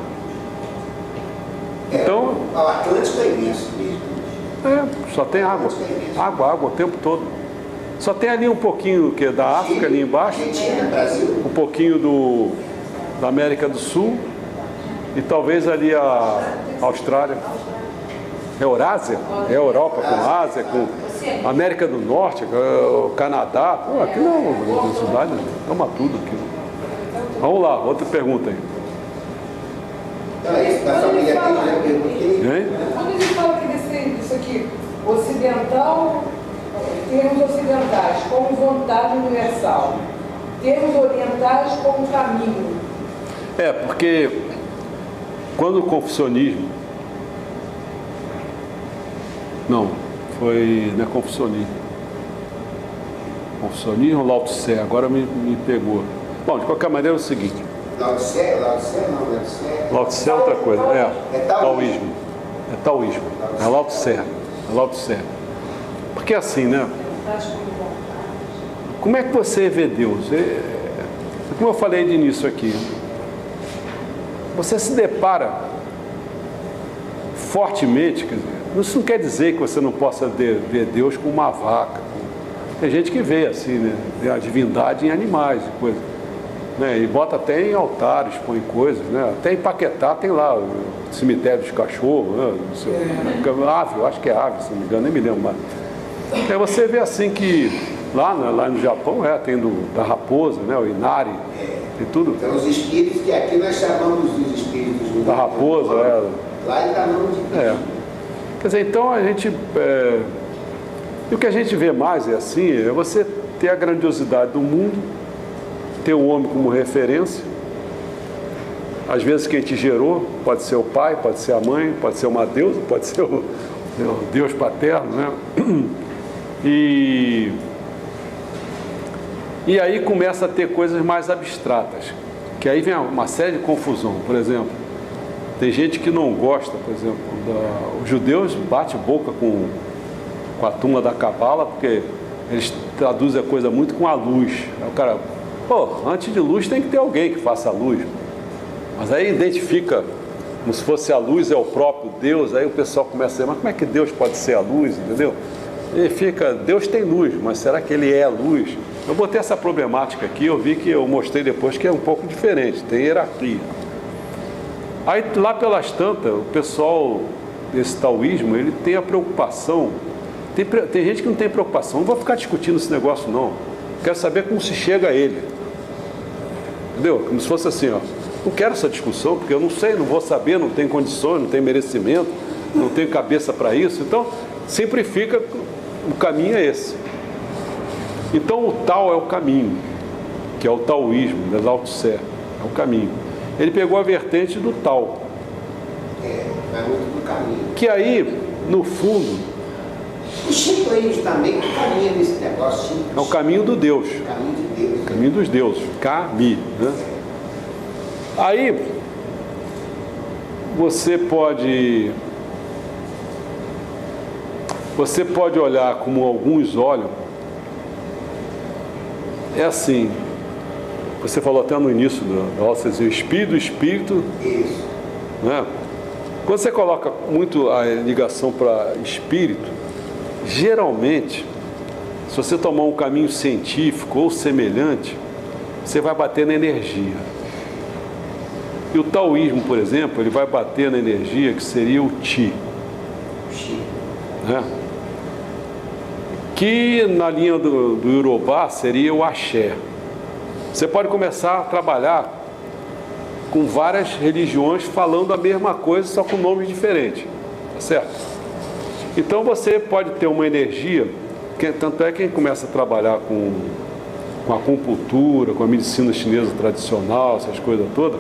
S1: Então,
S2: o Atlântico é imenso mesmo.
S1: Só tem água. Água o tempo todo. Só tem ali um pouquinho que é da África ali embaixo, um pouquinho da América do Sul e talvez ali a Austrália. É Eurásia? É Europa com Ásia, com América do Norte, o Canadá. Aqui não, cidade, toma tudo aqui. Vamos lá, outra pergunta aí.
S2: Então é isso, da família dele, né? Perguntei.
S3: Quando ele fala que isso aqui, ocidental, termos ocidentais como vontade universal, termos orientais como caminho.
S1: Porque quando o confucionismo... Não é confucionismo. Confucionismo ou Lao Tse, agora me pegou. Bom, de qualquer maneira é o seguinte.
S2: Lao Tse não.
S1: Lao Tse é outra coisa. Taoísmo. É taoísmo. É Lao Tse. Porque assim, né? Como é que você vê Deus? Como eu falei de início aqui, você se depara fortemente, quer dizer, isso não quer dizer que você não possa ver Deus como uma vaca. Tem gente que vê assim, né? Vê a divindade em animais e coisas. Né? E bota até em altares, põe coisas, né? Até em Paquetá tem lá o cemitério dos cachorros, né? Ave, eu acho que é ave, se não me engano, nem me lembro mais. Aí você vê assim que lá no Japão tem da raposa, né? O Inari, tem tudo.
S2: Então os espíritos que aqui nós chamamos dos espíritos
S1: da raposa,
S2: lá ele está nome de
S1: Quer dizer, então a gente... E o que a gente vê mais é você ter a grandiosidade do mundo, ter o homem como referência. Às vezes quem te gerou pode ser o pai, pode ser a mãe, pode ser uma deusa, pode ser o Deus paterno, né? E E aí começa a ter coisas mais abstratas, que aí vem uma série de confusão. Por exemplo, tem gente que não gosta, por exemplo, os judeus batem boca com a turma da Cabala, porque eles traduzem a coisa muito com a luz. Aí o cara, antes de luz tem que ter alguém que faça a luz. Mas aí identifica como se fosse a luz é o próprio Deus, aí o pessoal começa a dizer, mas como é que Deus pode ser a luz, entendeu? E fica, Deus tem luz, mas será que ele é a luz? Eu botei essa problemática aqui, eu vi que eu mostrei depois que é um pouco diferente, tem hierarquia. Aí lá pelas tantas, o pessoal desse taoísmo, ele tem a preocupação, tem gente que não tem preocupação, não vou ficar discutindo esse negócio não, quero saber como se chega a ele, entendeu? Como se fosse assim, não quero essa discussão, porque eu não sei, não vou saber, não tenho condições, não tenho merecimento, não tenho cabeça para isso, então simplifica, o caminho é esse. Então o Tao é o caminho, que é o taoísmo, da Lao Tse, é o caminho. Ele pegou a vertente do Tao.
S2: Vai muito do caminho.
S1: Que aí, no fundo,
S2: os shintoísmos também caminham nesse negócio.
S1: É o caminho do Deus.
S2: O caminho de Deus.
S1: O caminho dos deuses. Kami, né? Aí, você pode olhar como alguns olham. É assim, você falou até no início da aula, o espírito do espírito.
S2: Isso.
S1: Né? Quando você coloca muito a ligação para espírito, geralmente, se você tomar um caminho científico ou semelhante, você vai bater na energia. E o taoísmo, por exemplo, ele vai bater na energia que seria o Qi. Né? Que na linha do Yorubá seria o Axé. Você pode começar a trabalhar com várias religiões falando a mesma coisa, só com nomes diferentes, tá certo? Então você pode ter uma energia, tanto é que quem começa a trabalhar com a acupuntura, com a medicina chinesa tradicional, essas coisas todas,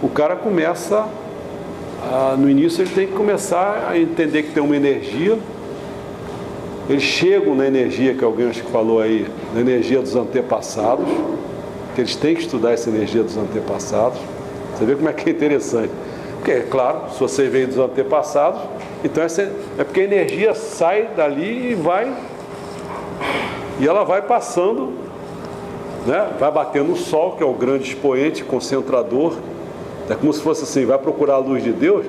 S1: o cara começa, no início ele tem que começar a entender que tem uma energia. Eles chegam na energia que alguém acho que falou aí, na energia dos antepassados, que eles têm que estudar essa energia dos antepassados. Você vê como é que é interessante. Porque, é claro, se você veio dos antepassados, então é porque a energia sai dali e ela vai passando, né? Vai batendo no sol, que é o grande expoente, concentrador. É como se fosse assim, vai procurar a luz de Deus,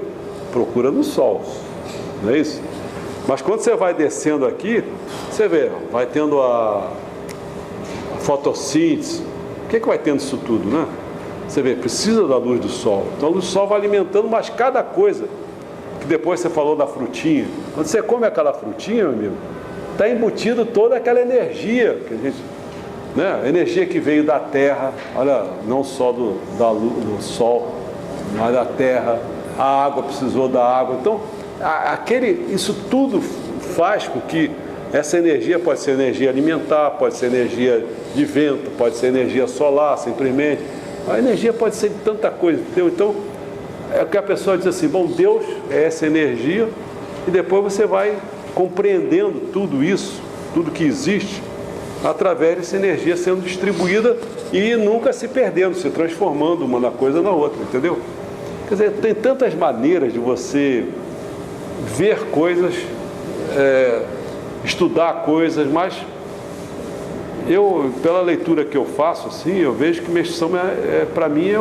S1: procura no sol. Não é isso? Mas quando você vai descendo aqui, você vê, vai tendo a fotossíntese. O que vai tendo isso tudo, né? Você vê, precisa da luz do sol. Então a luz do sol vai alimentando, mas cada coisa, que depois você falou da frutinha. Quando você come aquela frutinha, meu amigo, está embutido toda aquela energia que a gente, né? A energia que veio da terra, olha, não só do sol, mas da terra, a água precisou da água. Então, isso tudo faz com que essa energia pode ser energia alimentar, pode ser energia de vento, pode ser energia solar, simplesmente. A energia pode ser de tanta coisa, entendeu? Então, é o que a pessoa diz assim, bom, Deus é essa energia, e depois você vai compreendendo tudo isso, tudo que existe, através dessa energia sendo distribuída e nunca se perdendo, se transformando uma coisa na outra, entendeu? Quer dizer, tem tantas maneiras de você ver coisas, estudar coisas, mas pela leitura que eu faço, assim, eu vejo que Meixo para mim, é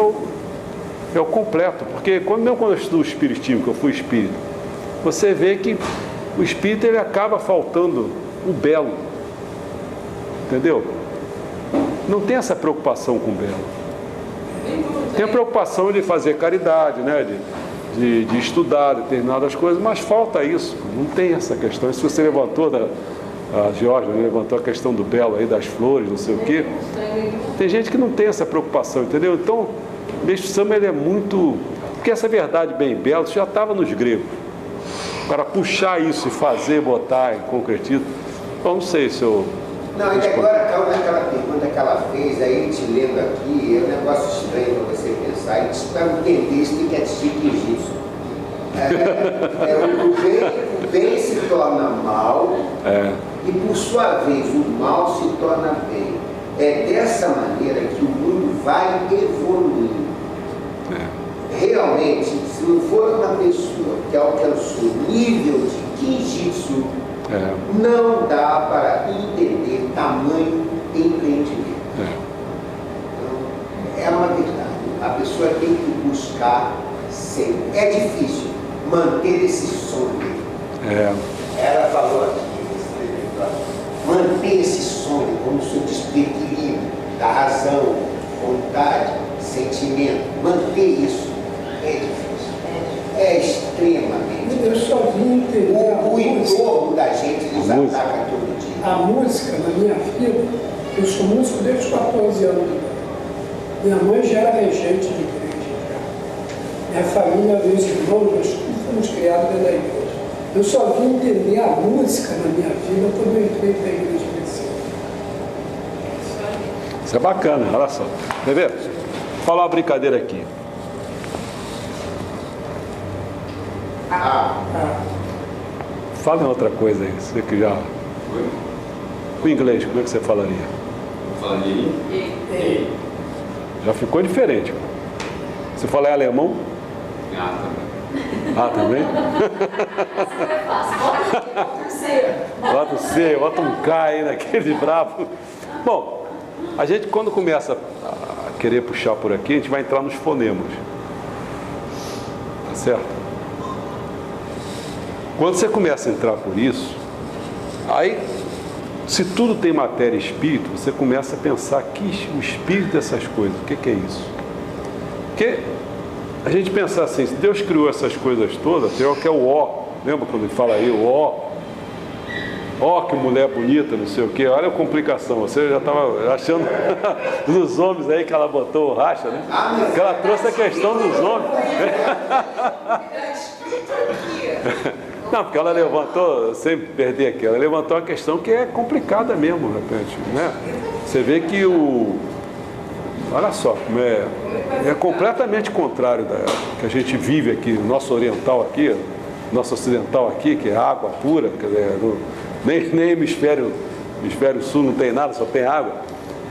S1: o completo. Porque mesmo quando eu estudo o espiritismo, que eu fui espírita, você vê que o espírito ele acaba faltando o belo. Entendeu? Não tem essa preocupação com o belo. Tem a preocupação de fazer caridade, né? De estudar determinadas coisas, mas falta isso. Não tem essa questão. Isso você levantou, a Georgia levantou a questão do belo aí, das flores, não sei o quê. Tem gente que não tem essa preocupação, entendeu? Então, Meixo Sama, ele é muito... Porque essa verdade bem bela já estava nos gregos. Para puxar isso e fazer, botar em concretismo. Então, não sei se eu...
S2: Não, e agora, naquela pergunta que ela fez, aí te lendo aqui, é um negócio estranho para você pensar, e para entender isso tem que assistir egípcio. O bem se torna mal, e por sua vez o mal se torna bem. É dessa maneira que o mundo vai evoluindo. Realmente, se não for uma pessoa que alcançou nível de Kinjitsu, não dá para entender tamanho empreendimento. Então, é uma verdade. A pessoa tem que buscar sempre. É difícil manter esse sonho. Ela falou aqui, manter esse sonho, como se eu disse, do equilíbrio, da razão, vontade, sentimento, manter isso é difícil. É extremamente.
S7: Eu só vim entender
S2: O entorno da gente nos ataca todo dia.
S7: a música na minha vida. Eu sou músico desde os 14 anos de idade. Minha mãe já era regente de igreja. Minha família, meus irmãos, nós todos fomos criados dentro da igreja. Eu só vim entender a música na minha vida quando eu entrei para a igreja crescer.
S1: Isso é bacana, olha só. Quer ver? Vou falar uma brincadeira aqui. Fala em outra coisa aí, você que já... O inglês, como é que você falaria?
S8: Eu falaria
S1: Já ficou diferente. Você fala em alemão? Também?
S4: Essa não é fácil. Bota um C.
S1: Bota um C, bota um K aí naquele bravo. Bom, a gente quando começa a querer puxar por aqui, a gente vai entrar nos fonemas. Tá certo? Quando você começa a entrar por isso, aí, se tudo tem matéria e espírito, você começa a pensar que o espírito dessas coisas, o que é isso? Porque a gente pensa assim, se Deus criou essas coisas todas, tem o que é o ó, lembra quando ele fala aí, o ó, que mulher bonita, não sei o que, olha a complicação, você já estava achando nos homens aí que ela botou o racha, né? Que ela trouxe a questão dos homens. Não, porque ela levantou, sempre perdi aqui, ela levantou uma questão que é complicada mesmo, de repente, né? Você vê que olha só, como é completamente contrário da que a gente vive aqui, o nosso oriental aqui, nosso ocidental aqui, que é água pura, quer dizer, nem hemisfério sul não tem nada, só tem água.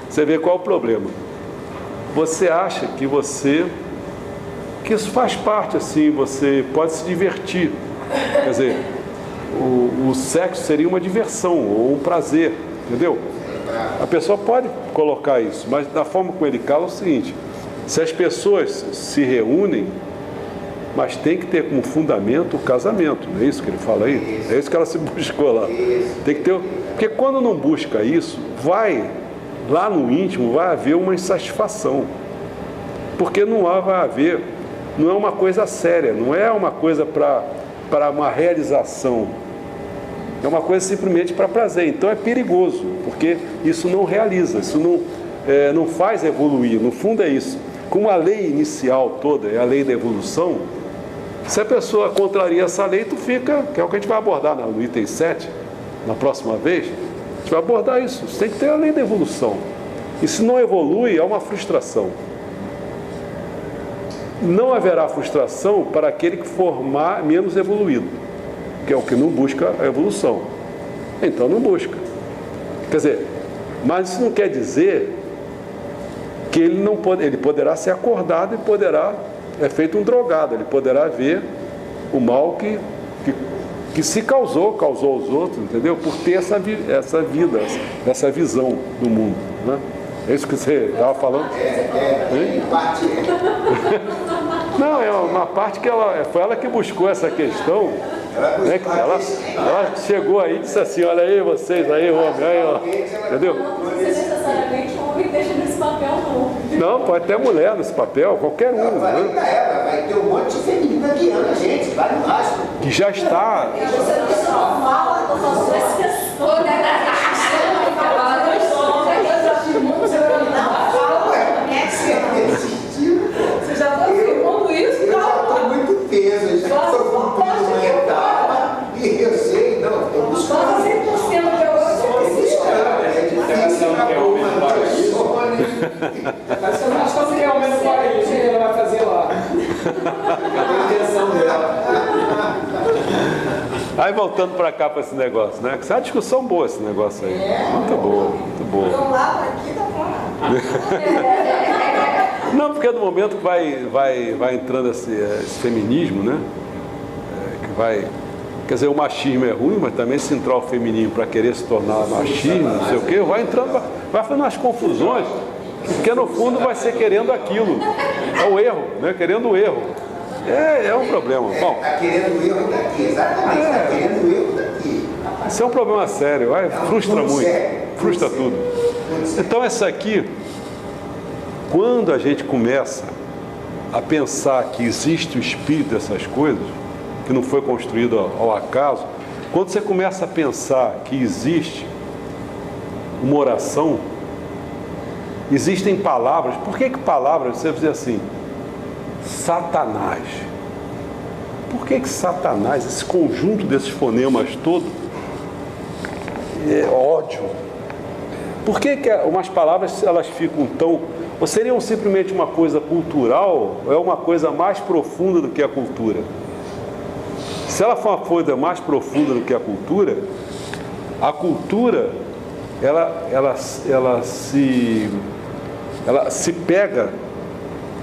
S1: Você vê qual é o problema. Você acha que isso faz parte, assim, você pode se divertir. Quer dizer, o sexo seria uma diversão ou um prazer, entendeu? A pessoa pode colocar isso, mas da forma como ele cala é o seguinte: se as pessoas se reúnem, mas tem que ter como fundamento o casamento, não é isso que ele fala aí? É isso que ela se buscou lá. Tem que ter, porque quando não busca isso, lá no íntimo vai haver uma insatisfação, porque não é uma coisa séria, não é uma coisa para uma realização, é uma coisa simplesmente para prazer. Então é perigoso, porque isso não realiza, isso não faz evoluir. No fundo é isso. Como a lei inicial toda é a lei da evolução, se a pessoa contraria essa lei, tu fica, que é o que a gente vai abordar no item 7, na próxima vez, a gente vai abordar isso. Você tem que ter a lei da evolução. E se não evolui, é uma frustração. Não haverá frustração para aquele que for menos evoluído, que é o que não busca a evolução. Então não busca. Quer dizer, mas isso não quer dizer que ele poderá ser acordado e poderá feito um drogado, ele poderá ver o mal que se causou aos outros, entendeu? Por ter essa vida, essa visão do mundo, né? É isso que você estava falando?
S2: Parte
S1: Não, é uma parte que foi ela que buscou essa questão. Ela chegou aí e disse assim: olha aí, vocês aí, homem, aí, ó. Entendeu?
S4: Não precisa necessariamente um homem deixa nesse papel, não.
S1: Não, pode ter mulher nesse papel, qualquer um.
S2: Eu falei pra ela, vai ter um monte de feminina guiando a gente, vai no rastro.
S1: Que já está.
S4: Você não fala, eu faço exceção.
S3: Você já está afirmando isso,
S2: Eu já
S3: cara?
S2: estou muito teso, já estou cumprindo uma etapa e eu sei, não, estou buscando.
S3: Quase 100% que agora você existe.
S2: É difícil para pôr uma
S9: Mas você não acha que é o mesmo paraíso que ela vai fazer lá? A intenção dela.
S1: Aí voltando para cá, para esse negócio, né? Isso é uma discussão boa, esse negócio aí. Muito boa, muito boa.
S6: Então lá, aqui, tá lá.
S1: Não, porque no momento que vai entrando esse feminismo, né? Que vai... Quer dizer, o machismo é ruim, mas também se entrar o feminino para querer se tornar machismo, não sei o quê, vai entrando, vai fazendo umas confusões, porque no fundo vai ser querendo aquilo. É o erro, né? Querendo o erro. É um problema. Bom,
S2: Está querendo o erro daqui, exatamente, está querendo o erro daqui.
S1: isso é um problema sério, frustra muito, frustra tudo. Então essa aqui, quando a gente começa a pensar que existe o espírito dessas coisas, que não foi construído ao acaso, quando você começa a pensar que existe uma oração, existem palavras. Por que palavras? Você vai dizer assim, Satanás. Por que Satanás, esse conjunto desses fonemas todo, é ódio? Por que umas palavras elas ficam tão... Ou seriam simplesmente uma coisa cultural, ou é uma coisa mais profunda do que a cultura? Se ela for uma coisa mais profunda do que a cultura ela se pega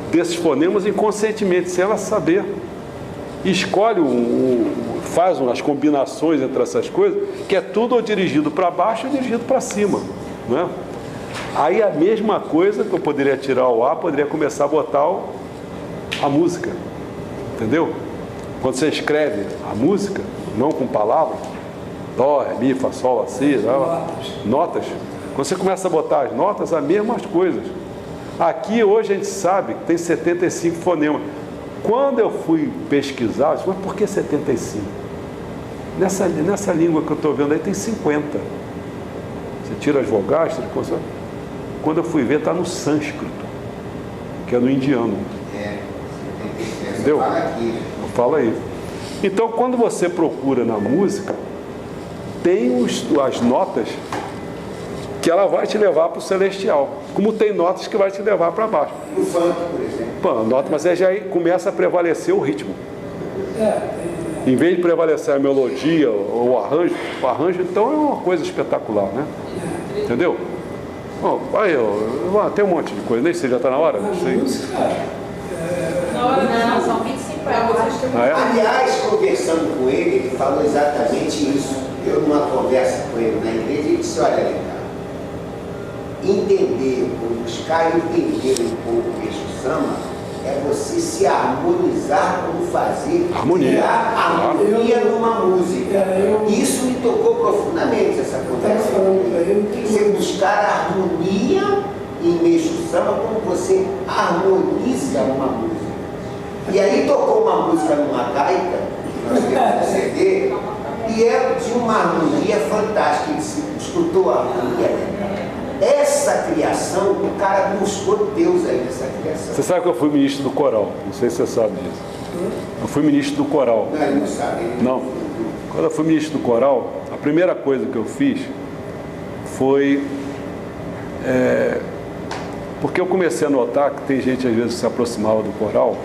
S1: desses fonemas inconscientemente, sem ela saber. E escolhe, faz umas combinações entre essas coisas, que é tudo ou dirigido para baixo ou dirigido para cima, né? Aí a mesma coisa que eu poderia tirar o ar, poderia começar a botar a música, entendeu? Quando você escreve a música, não com palavras, dó, ré, mi, fá, sol, lá, si, notas. Quando você começa a botar as notas, as mesmas coisas. Aqui hoje a gente sabe que tem 75 fonemas. Quando eu fui pesquisar, eu disse, mas por que 75? Nessa língua que eu estou vendo aí tem 50. Você tira as vogais, tira as consoantes. Quando eu fui ver, está no sânscrito, que é no indiano. Entendeu? Fala aí. Então, quando você procura na música, tem as notas que ela vai te levar para o celestial, como tem notas que vai te levar para baixo.
S2: No funk, por exemplo.
S1: Pô, nota, mas aí já começa a prevalecer o ritmo. Em vez de prevalecer a melodia ou o arranjo então é uma coisa espetacular, né? Entendeu? Bom, aí, tem um monte de coisa, nem sei, já está na hora? Não sei.
S3: Na hora não, são 25 euros.
S2: Aliás, conversando com ele, ele falou exatamente isso. Eu, numa conversa com ele na igreja, ele disse, olha, Leandro, entender, buscar entender um pouco o Meixo-sama é você se harmonizar como fazer, criar harmonia numa música. Isso me tocou profundamente, essa conversa. Você buscar harmonia em Meixo-sama como você harmoniza uma música. E aí tocou uma música numa gaita, que nós temos no CD, e é de uma harmonia fantástica. Ele escutou a harmonia. Essa criação, o cara buscou Deus aí nessa criação.
S1: Você sabe que eu fui ministro do coral, não sei se você sabe disso. Eu fui ministro do coral.
S2: Não, ele não sabe.
S1: Não. Quando eu fui ministro do coral, a primeira coisa que eu fiz foi... porque eu comecei a notar que tem gente às vezes que se aproximava do coral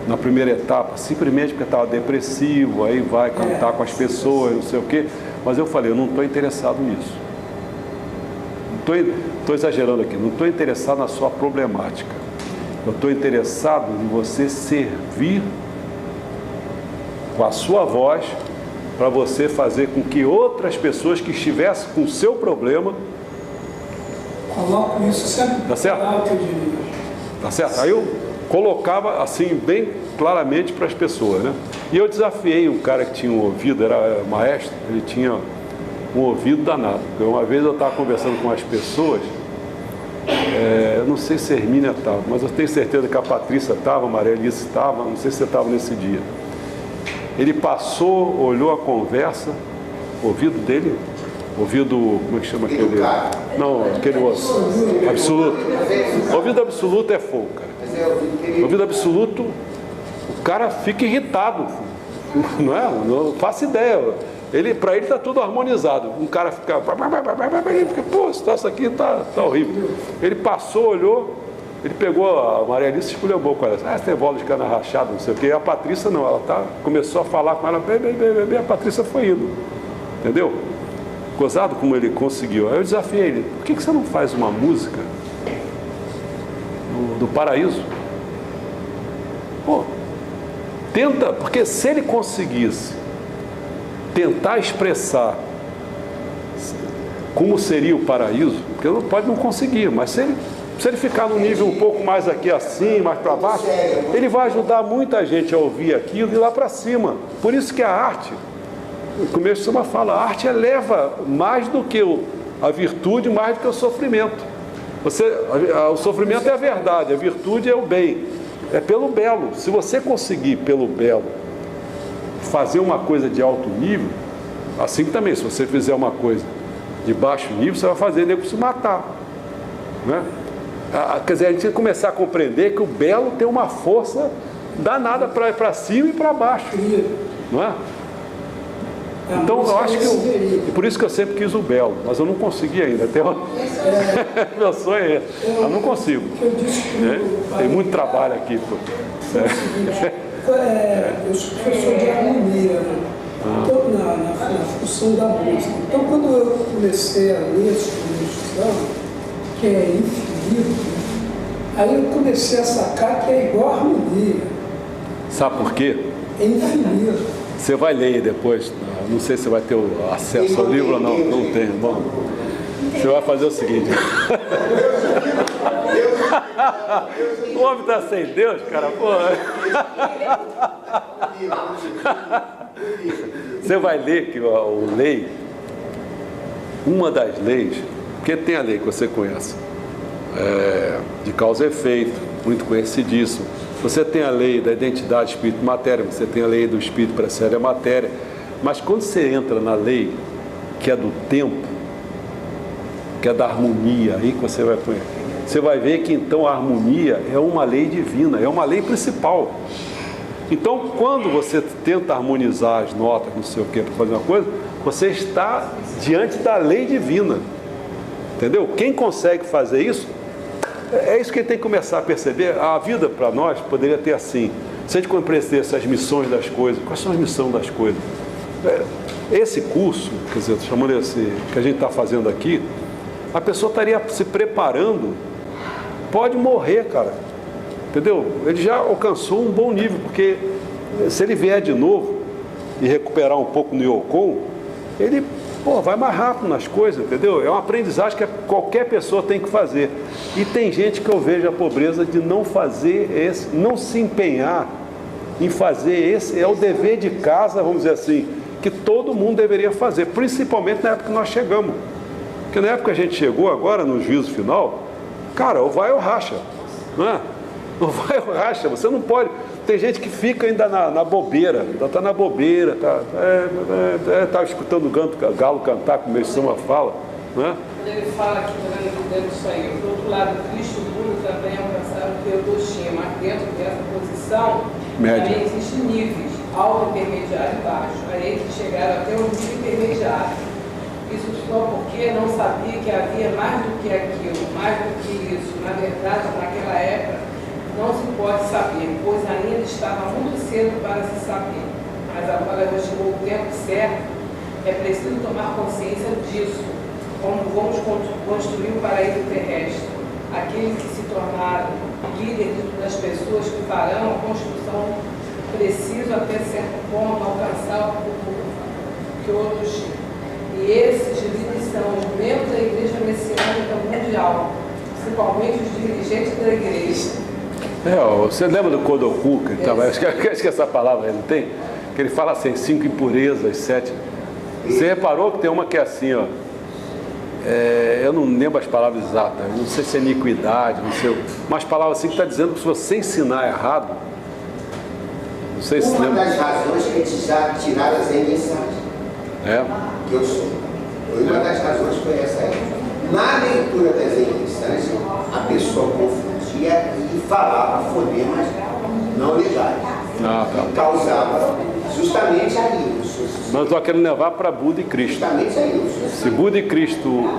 S1: na primeira etapa, simplesmente porque estava depressivo, aí vai cantar com as pessoas, não sei o quê. Mas eu falei, eu não estou interessado nisso. Estou exagerando aqui, não estou interessado na sua problemática. Eu estou interessado em você servir com a sua voz para você fazer com que outras pessoas que estivessem com o seu problema...
S7: Coloco isso sempre.
S1: Tá certo? Tá certo? Aí eu colocava assim bem claramente para as pessoas, né? E eu desafiei um cara que tinha um ouvido, era maestro, ele tinha um ouvido danado. Uma vez eu estava conversando com as pessoas, eu não sei se a Hermínia estava, mas eu tenho certeza que a Patrícia estava, a Maria Alice estava, não sei se você estava nesse dia. Ele passou, olhou a conversa, o ouvido dele, ouvido, como é que chama aquele? Não, aquele outro. Absoluto. Ouvido absoluto é fogo, cara. Ouvido absoluto, o cara fica irritado, não é? Não faço ideia. Para ele está tudo harmonizado. Um cara fica, pô, isso aqui está horrível. Ele passou, olhou, ele pegou a Maria Alice e esculhambou com ela. Você tem bola de cana rachada, não sei o quê. E a Patrícia não, ela começou a falar com ela, bem, a Patrícia foi indo. Entendeu? Gozado como ele conseguiu. Aí eu desafiei ele, por que você não faz uma música do paraíso. Pô, tenta, porque se ele conseguisse tentar expressar como seria o paraíso, porque ele pode não conseguir, mas se ele ficar num nível um pouco mais aqui assim, mais para baixo, ele vai ajudar muita gente a ouvir aquilo e ir lá para cima. Por isso que a arte, no começo de uma fala, a arte eleva mais do que a virtude, mais do que o sofrimento. O sofrimento é a verdade, a virtude é o bem, é pelo belo. Se você conseguir pelo belo fazer uma coisa de alto nível, assim também, se você fizer uma coisa de baixo nível, você vai fazer nego se matar, né? Quer dizer, a gente tem que começar a compreender que o belo tem uma força danada para ir para cima e para baixo, não é? Então eu acho que por isso que eu sempre quis o belo, mas eu não consegui ainda. Até meu sonho é esse, eu não consigo. Tem muito trabalho aqui.
S7: Eu sou professor de harmonia, né? Então, na função da música. Então, quando eu comecei a ler sobre Mestiçama, que é infinito, aí eu comecei a sacar que é igual a harmonia.
S1: Sabe por quê?
S7: É infinito.
S1: Você vai ler depois, não sei se você vai ter acesso ao livro ou não, não tem. Bom, você vai fazer o seguinte. O homem está sem Deus, cara, Você vai ler que o lei, uma das leis, porque tem a lei que você conhece, de causa e efeito, muito conhecidíssimo. Você tem a lei da identidade espírito e matéria, você tem a lei do espírito precede a matéria, mas quando você entra na lei que é do tempo, que é da harmonia, aí que você vai pôr, você vai ver que então a harmonia é uma lei divina, é uma lei principal. Então, quando você tenta harmonizar as notas, não sei o que, para fazer uma coisa, você está diante da lei divina, entendeu? Quem consegue fazer isso, é isso que ele tem que começar a perceber. A vida para nós poderia ter assim, se a gente compreendesse as missões das coisas. Quais são as missões das coisas? Esse curso, quer dizer, chamando esse que a gente está fazendo aqui, a pessoa estaria se preparando, pode morrer, cara, entendeu? Ele já alcançou um bom nível, porque se ele vier de novo e recuperar um pouco no Yokon, ele vai mais rápido nas coisas, entendeu? É uma aprendizagem que qualquer pessoa tem que fazer. E tem gente que eu vejo a pobreza de não fazer esse, não se empenhar em fazer esse, é o dever de casa, vamos dizer assim, que todo mundo deveria fazer, principalmente na época que nós chegamos. Porque na época que a gente chegou, agora no juízo final, cara, ou vai ou racha, não é? Ou vai ou racha, você não pode. Tem gente que fica ainda na bobeira, ainda está na bobeira, tá escutando o galo cantar, como o Mestiçama fala, né?
S3: Quando ele fala aqui, dentro disso aí, do outro lado, Cristo e o mundo também alcançaram teodoxia, mas dentro dessa posição, aí existem níveis, alto, intermediário e baixo. Aí eles chegaram até um nível intermediário. Isso só porque não sabia que havia mais do que aquilo, mais do que isso. Na verdade, naquela época, não se pode saber, pois ainda estava muito cedo para se saber. Mas agora já chegou o tempo certo, é preciso tomar consciência disso, como vamos construir o paraíso terrestre. Aqueles que se tornaram líderes das pessoas que farão a construção precisam até certo ponto alcançar o que outros. E esses líderes são os membros da Igreja Messiânica Mundial, principalmente os dirigentes da igreja.
S1: Você lembra do Kodoku, acho que essa palavra ele tem, que ele fala assim, 5 impurezas, 7. Você reparou que tem uma que é assim, ó, eu não lembro as palavras exatas, não sei se é iniquidade, não sei, umas palavras assim que está dizendo que se você ensinar errado, não sei se
S2: uma
S1: lembra.
S2: das razões que eles já tiraram as mensagem. Que eu sou. Uma das razões foi essa aí. Na leitura das mensagens, a pessoa confundia e falava fonemas não legais. E causava justamente aí.
S1: Nós estamos querendo levar para Buda e Cristo.
S2: Justamente aí.
S1: Se Buda e Cristo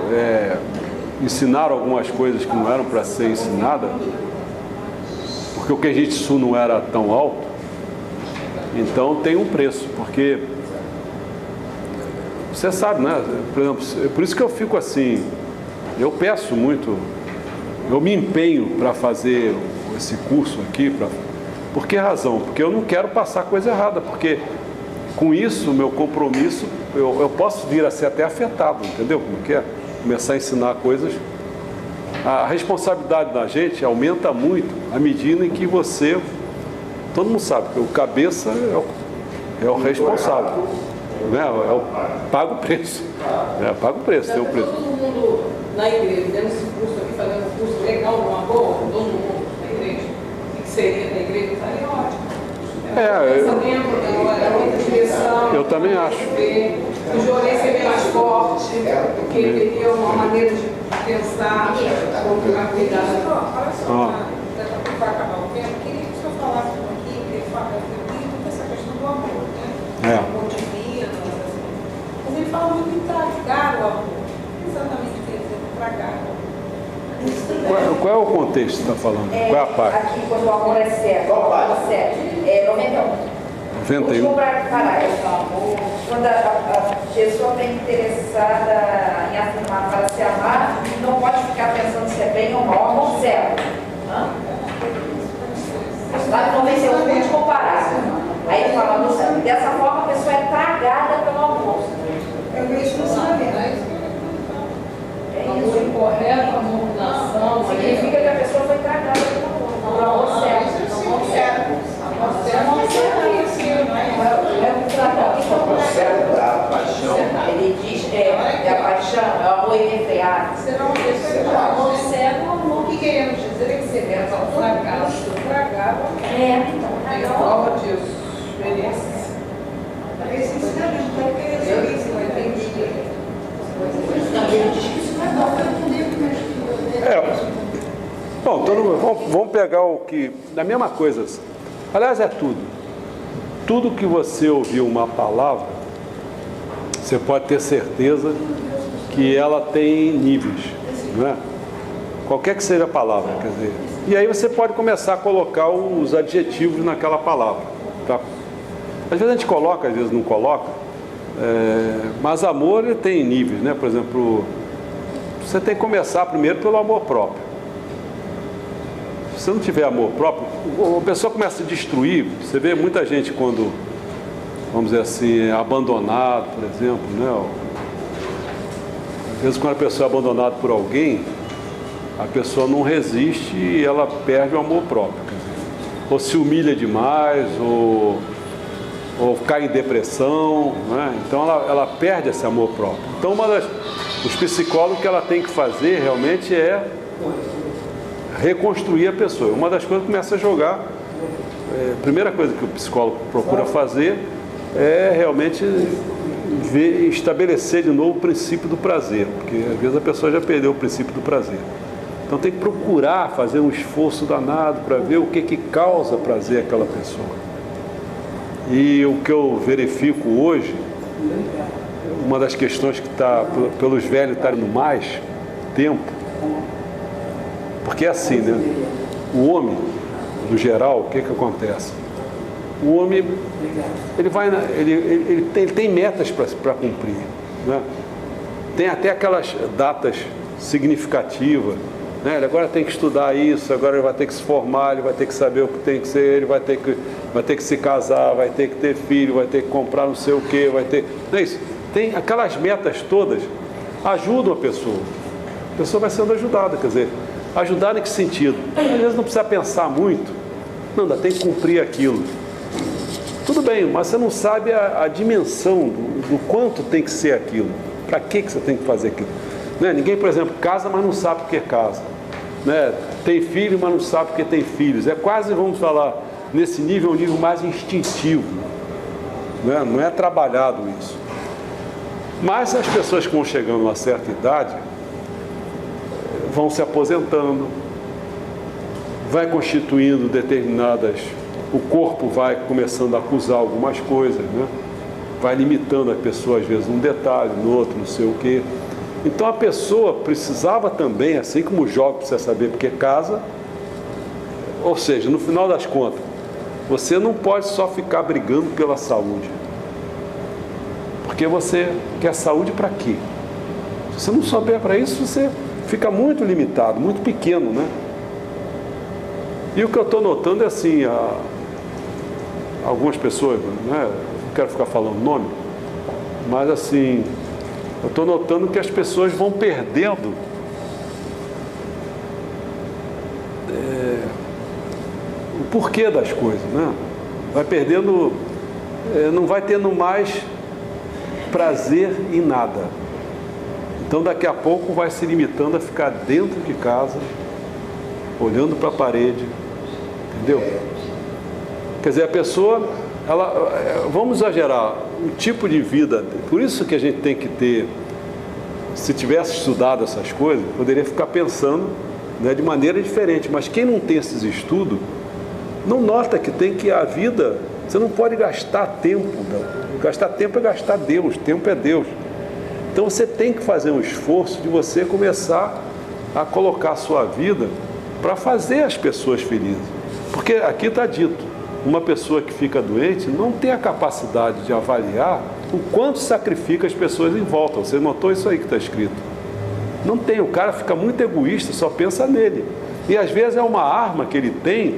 S1: ensinaram algumas coisas que não eram para ser ensinadas, porque o que a gente ensinou não era tão alto, então tem um preço, porque você sabe, né? Por exemplo, por isso que eu fico assim, eu peço muito eu me empenho para fazer esse curso aqui, por que razão? Porque eu não quero passar coisa errada, porque com isso, meu compromisso, eu posso vir a ser até afetado, entendeu? Como que é? Começar a ensinar coisas. A responsabilidade da gente aumenta muito à medida em que você, todo mundo sabe que o cabeça é o responsável, né? Paga o preço, paga o preço, tem o preço.
S3: Todo mundo na igreja, dando esse curso aqui, fazendo um curso legal, uma boa, todo mundo na igreja, o que seria da igreja, estaria ótimo.
S1: Eu também acho.
S3: O João seria mais forte, porque ele teria uma maneira de pensar, colocar cuidado. Olha só, vai acabar o tempo, queria que o senhor falasse um pouquinho, porque ele fala muito essa questão do amor, né? O amor divino, assim. Mas ele fala muito em tragar o amor. Exatamente o que ele diz, tragar o amor.
S1: Qual é o contexto que você está falando? Qual é a parte?
S6: Aqui, quando o amor é certo. Qual parte? É 91.
S1: 91.
S6: Vou parar. Quando a pessoa está interessada em afirmar para se amar, não pode ficar pensando se é bem ou mal, amor certo. Lá no 91, muito comparado. Aí ele fala, dessa forma a pessoa é tragada pelo amor.
S3: É o mesmo ensinamento. Amor incorreto, amor na ação.
S6: Significa que a pessoa foi tragada pelo amor. Por amor certo. Amor certo.
S3: Amor certo é isso, não é?
S2: Amor certo da paixão.
S6: Ele diz, a paixão, é o amor irrefreado.
S3: Será uma pessoa amor cego, amor que queremos dizer é que você deve ao fracasso, tragado. É prova disso. Experiência. Esse ensinamento vai querer ser isso, vai ter que
S1: Bom, vamos pegar o que... Da mesma coisa. Aliás, é tudo. Tudo que você ouviu uma palavra, você pode ter certeza que ela tem níveis, não é? Qualquer que seja a palavra, quer dizer. E aí você pode começar a colocar os adjetivos naquela palavra, tá? Às vezes a gente coloca, às vezes não coloca. Mas amor ele tem níveis, né? Por exemplo, você tem que começar primeiro pelo amor próprio. Se você não tiver amor próprio, a pessoa começa a destruir. Você vê muita gente quando, vamos dizer assim, abandonado, por exemplo, né? Às vezes quando a pessoa é abandonada por alguém, a pessoa não resiste e ela perde o amor próprio. Quer dizer, ou se humilha demais, ou cai em depressão, né? Então ela perde esse amor próprio. Então os psicólogos, o que ela tem que fazer realmente é reconstruir a pessoa. Uma das coisas que começa a jogar, a primeira coisa que o psicólogo procura fazer é realmente estabelecer de novo o princípio do prazer, porque às vezes a pessoa já perdeu o princípio do prazer. Então tem que procurar fazer um esforço danado para ver o que causa prazer àquela pessoa. E o que eu verifico hoje, uma das questões que está, pelos velhos estarem no mais tempo, porque é assim, né? O homem, no geral, o que acontece? O homem, ele tem metas para cumprir, né? Tem até aquelas datas significativas, né? Ele agora tem que estudar isso, agora ele vai ter que se formar, ele vai ter que saber o que tem que ser, ele vai ter que se casar, vai ter que ter filho, vai ter que comprar não sei o que, vai ter... Não é isso? Tem aquelas metas todas, ajudam a pessoa vai sendo ajudada, quer dizer, ajudar em que sentido? Às vezes não precisa pensar muito, não, ainda tem que cumprir aquilo. Tudo bem, mas você não sabe a dimensão do quanto tem que ser aquilo, para que você tem que fazer aquilo. Né? Ninguém, por exemplo, casa, mas não sabe porque casa, né? Tem filho, mas não sabe porque tem filhos. É quase, vamos falar, nesse nível, um nível mais instintivo, né? Não é trabalhado isso. Mas as pessoas que vão chegando a uma certa idade vão se aposentando, vai constituindo determinadas... O corpo vai começando a acusar algumas coisas, né? Vai limitando a pessoa, às vezes, num detalhe, no outro, não sei o quê. Então a pessoa precisava também, assim como o jovem precisa saber porque casa, ou seja, no final das contas, você não pode só ficar brigando pela saúde. Porque você quer saúde para quê? Se você não souber para isso, você fica muito limitado, muito pequeno, né? E o que eu estou notando é assim, algumas pessoas, né? Não quero ficar falando nome, mas assim, eu estou notando que as pessoas vão perdendo o porquê das coisas, né? Vai perdendo, não vai tendo mais prazer em nada. Então daqui a pouco vai se limitando a ficar dentro de casa, olhando para a parede, entendeu? Quer dizer, a pessoa, vamos exagerar, o tipo de vida, por isso que a gente tem que ter, se tivesse estudado essas coisas, poderia ficar pensando, né, de maneira diferente, mas quem não tem esses estudos, não nota que tem que a vida, você não pode gastar tempo, não. Gastar tempo é gastar Deus, tempo é Deus. Então você tem que fazer um esforço de você começar a colocar a sua vida para fazer as pessoas felizes. Porque aqui está dito, uma pessoa que fica doente não tem a capacidade de avaliar o quanto sacrifica as pessoas em volta. Você notou isso aí que está escrito? Não tem, o cara fica muito egoísta, só pensa nele. E às vezes é uma arma que ele tem,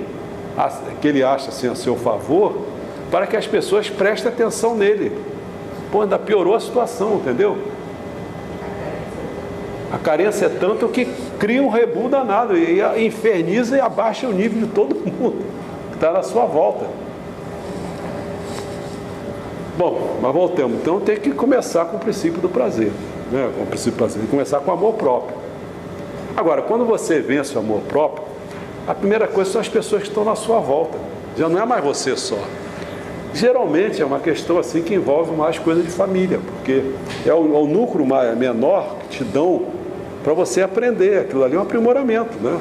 S1: que ele acha assim a seu favor, para que as pessoas prestem atenção nele. Pô, ainda piorou a situação, entendeu? A carência é tanto que cria um rebu danado e inferniza e abaixa o nível de todo mundo que está na sua volta. Bom, mas voltamos. Então tem que começar com o princípio do prazer, né? Com o princípio do prazer, tem que começar com o amor próprio. Agora, quando você vence o amor próprio, a primeira coisa são as pessoas que estão na sua volta. Já não é mais você só. Geralmente é uma questão assim que envolve mais coisa de família, porque é o núcleo menor que te dão para você aprender. Aquilo ali é um aprimoramento, né?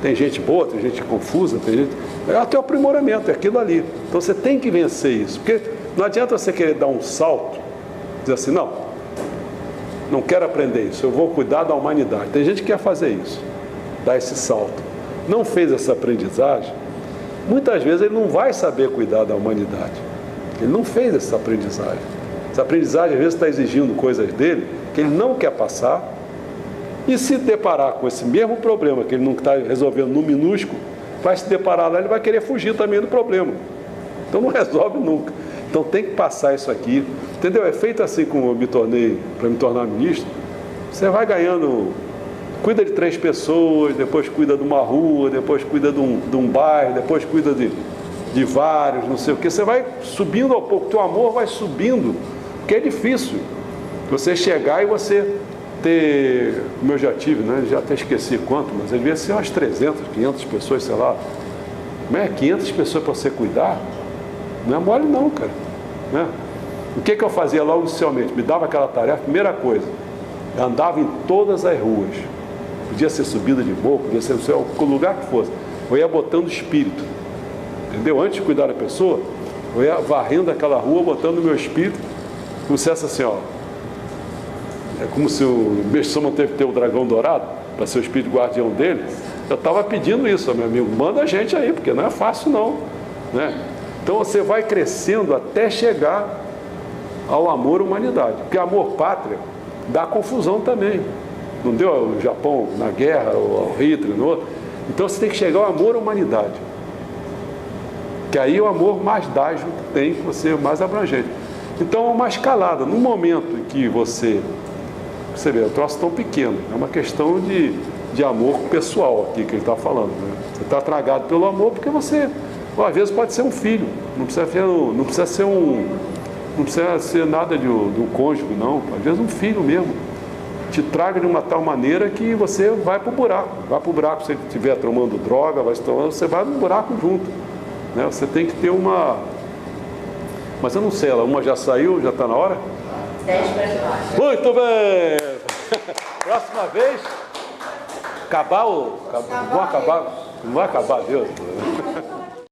S1: Tem gente boa, tem gente confusa, tem gente... É até o aprimoramento, é aquilo ali. Então você tem que vencer isso, porque não adianta você querer dar um salto, dizer assim, não quero aprender isso, eu vou cuidar da humanidade. Tem gente que quer fazer isso, dar esse salto. Não fez essa aprendizagem, muitas vezes ele não vai saber cuidar da humanidade. Ele não fez essa aprendizagem. Essa aprendizagem às vezes está exigindo coisas dele que ele não quer passar, e se deparar com esse mesmo problema que ele não está resolvendo no minúsculo, vai se deparar lá, ele vai querer fugir também do problema. Então não resolve nunca. Então tem que passar isso aqui, entendeu? É feito assim como eu me tornei, para me tornar ministro. Você vai ganhando, cuida de 3 pessoas, depois cuida de uma rua, depois cuida de um bairro, depois cuida de vários, não sei o que. Você vai subindo ao pouco, teu amor vai subindo, porque é difícil você chegar e você ter, como eu já tive, né? Já até esqueci quanto, mas devia ser umas 300, 500 pessoas, sei lá. Como é 500 pessoas para você cuidar? Não é mole não, cara, né? O que eu fazia logo inicialmente? Me dava aquela tarefa, primeira coisa, eu andava em todas as ruas. Podia ser subida de morro, podia ser o lugar que fosse. Eu ia botando espírito, entendeu? Antes de cuidar da pessoa, eu ia varrendo aquela rua, botando o meu espírito, como se essa assim, ó. É como se o Mestre Soma teve que ter o dragão dourado, para ser o espírito guardião dele. Eu estava pedindo isso, meu amigo, manda a gente aí, porque não é fácil não, né? Então você vai crescendo até chegar ao amor à humanidade, porque amor pátria dá confusão também. Não deu o Japão na guerra, o Hitler, no outro. Então você tem que chegar ao amor à humanidade, que aí é o amor mais dágio que tem, que você é mais abrangente. Então é uma escalada. No momento em que você vê, o troço tão pequeno, é uma questão de amor pessoal aqui que ele está falando, né? Você está tragado pelo amor porque você, às vezes pode ser um filho, não precisa ser nada do cônjuge, não. Às vezes um filho mesmo te traga de uma tal maneira que você vai para o buraco, se ele estiver tomando droga, você vai no buraco junto, né? Você tem que ter uma... Mas eu não sei, uma já saiu, já está na hora?
S6: 10 para as 9.
S1: Muito bem! Próxima vez, vamos acabar, não vai acabar, Deus.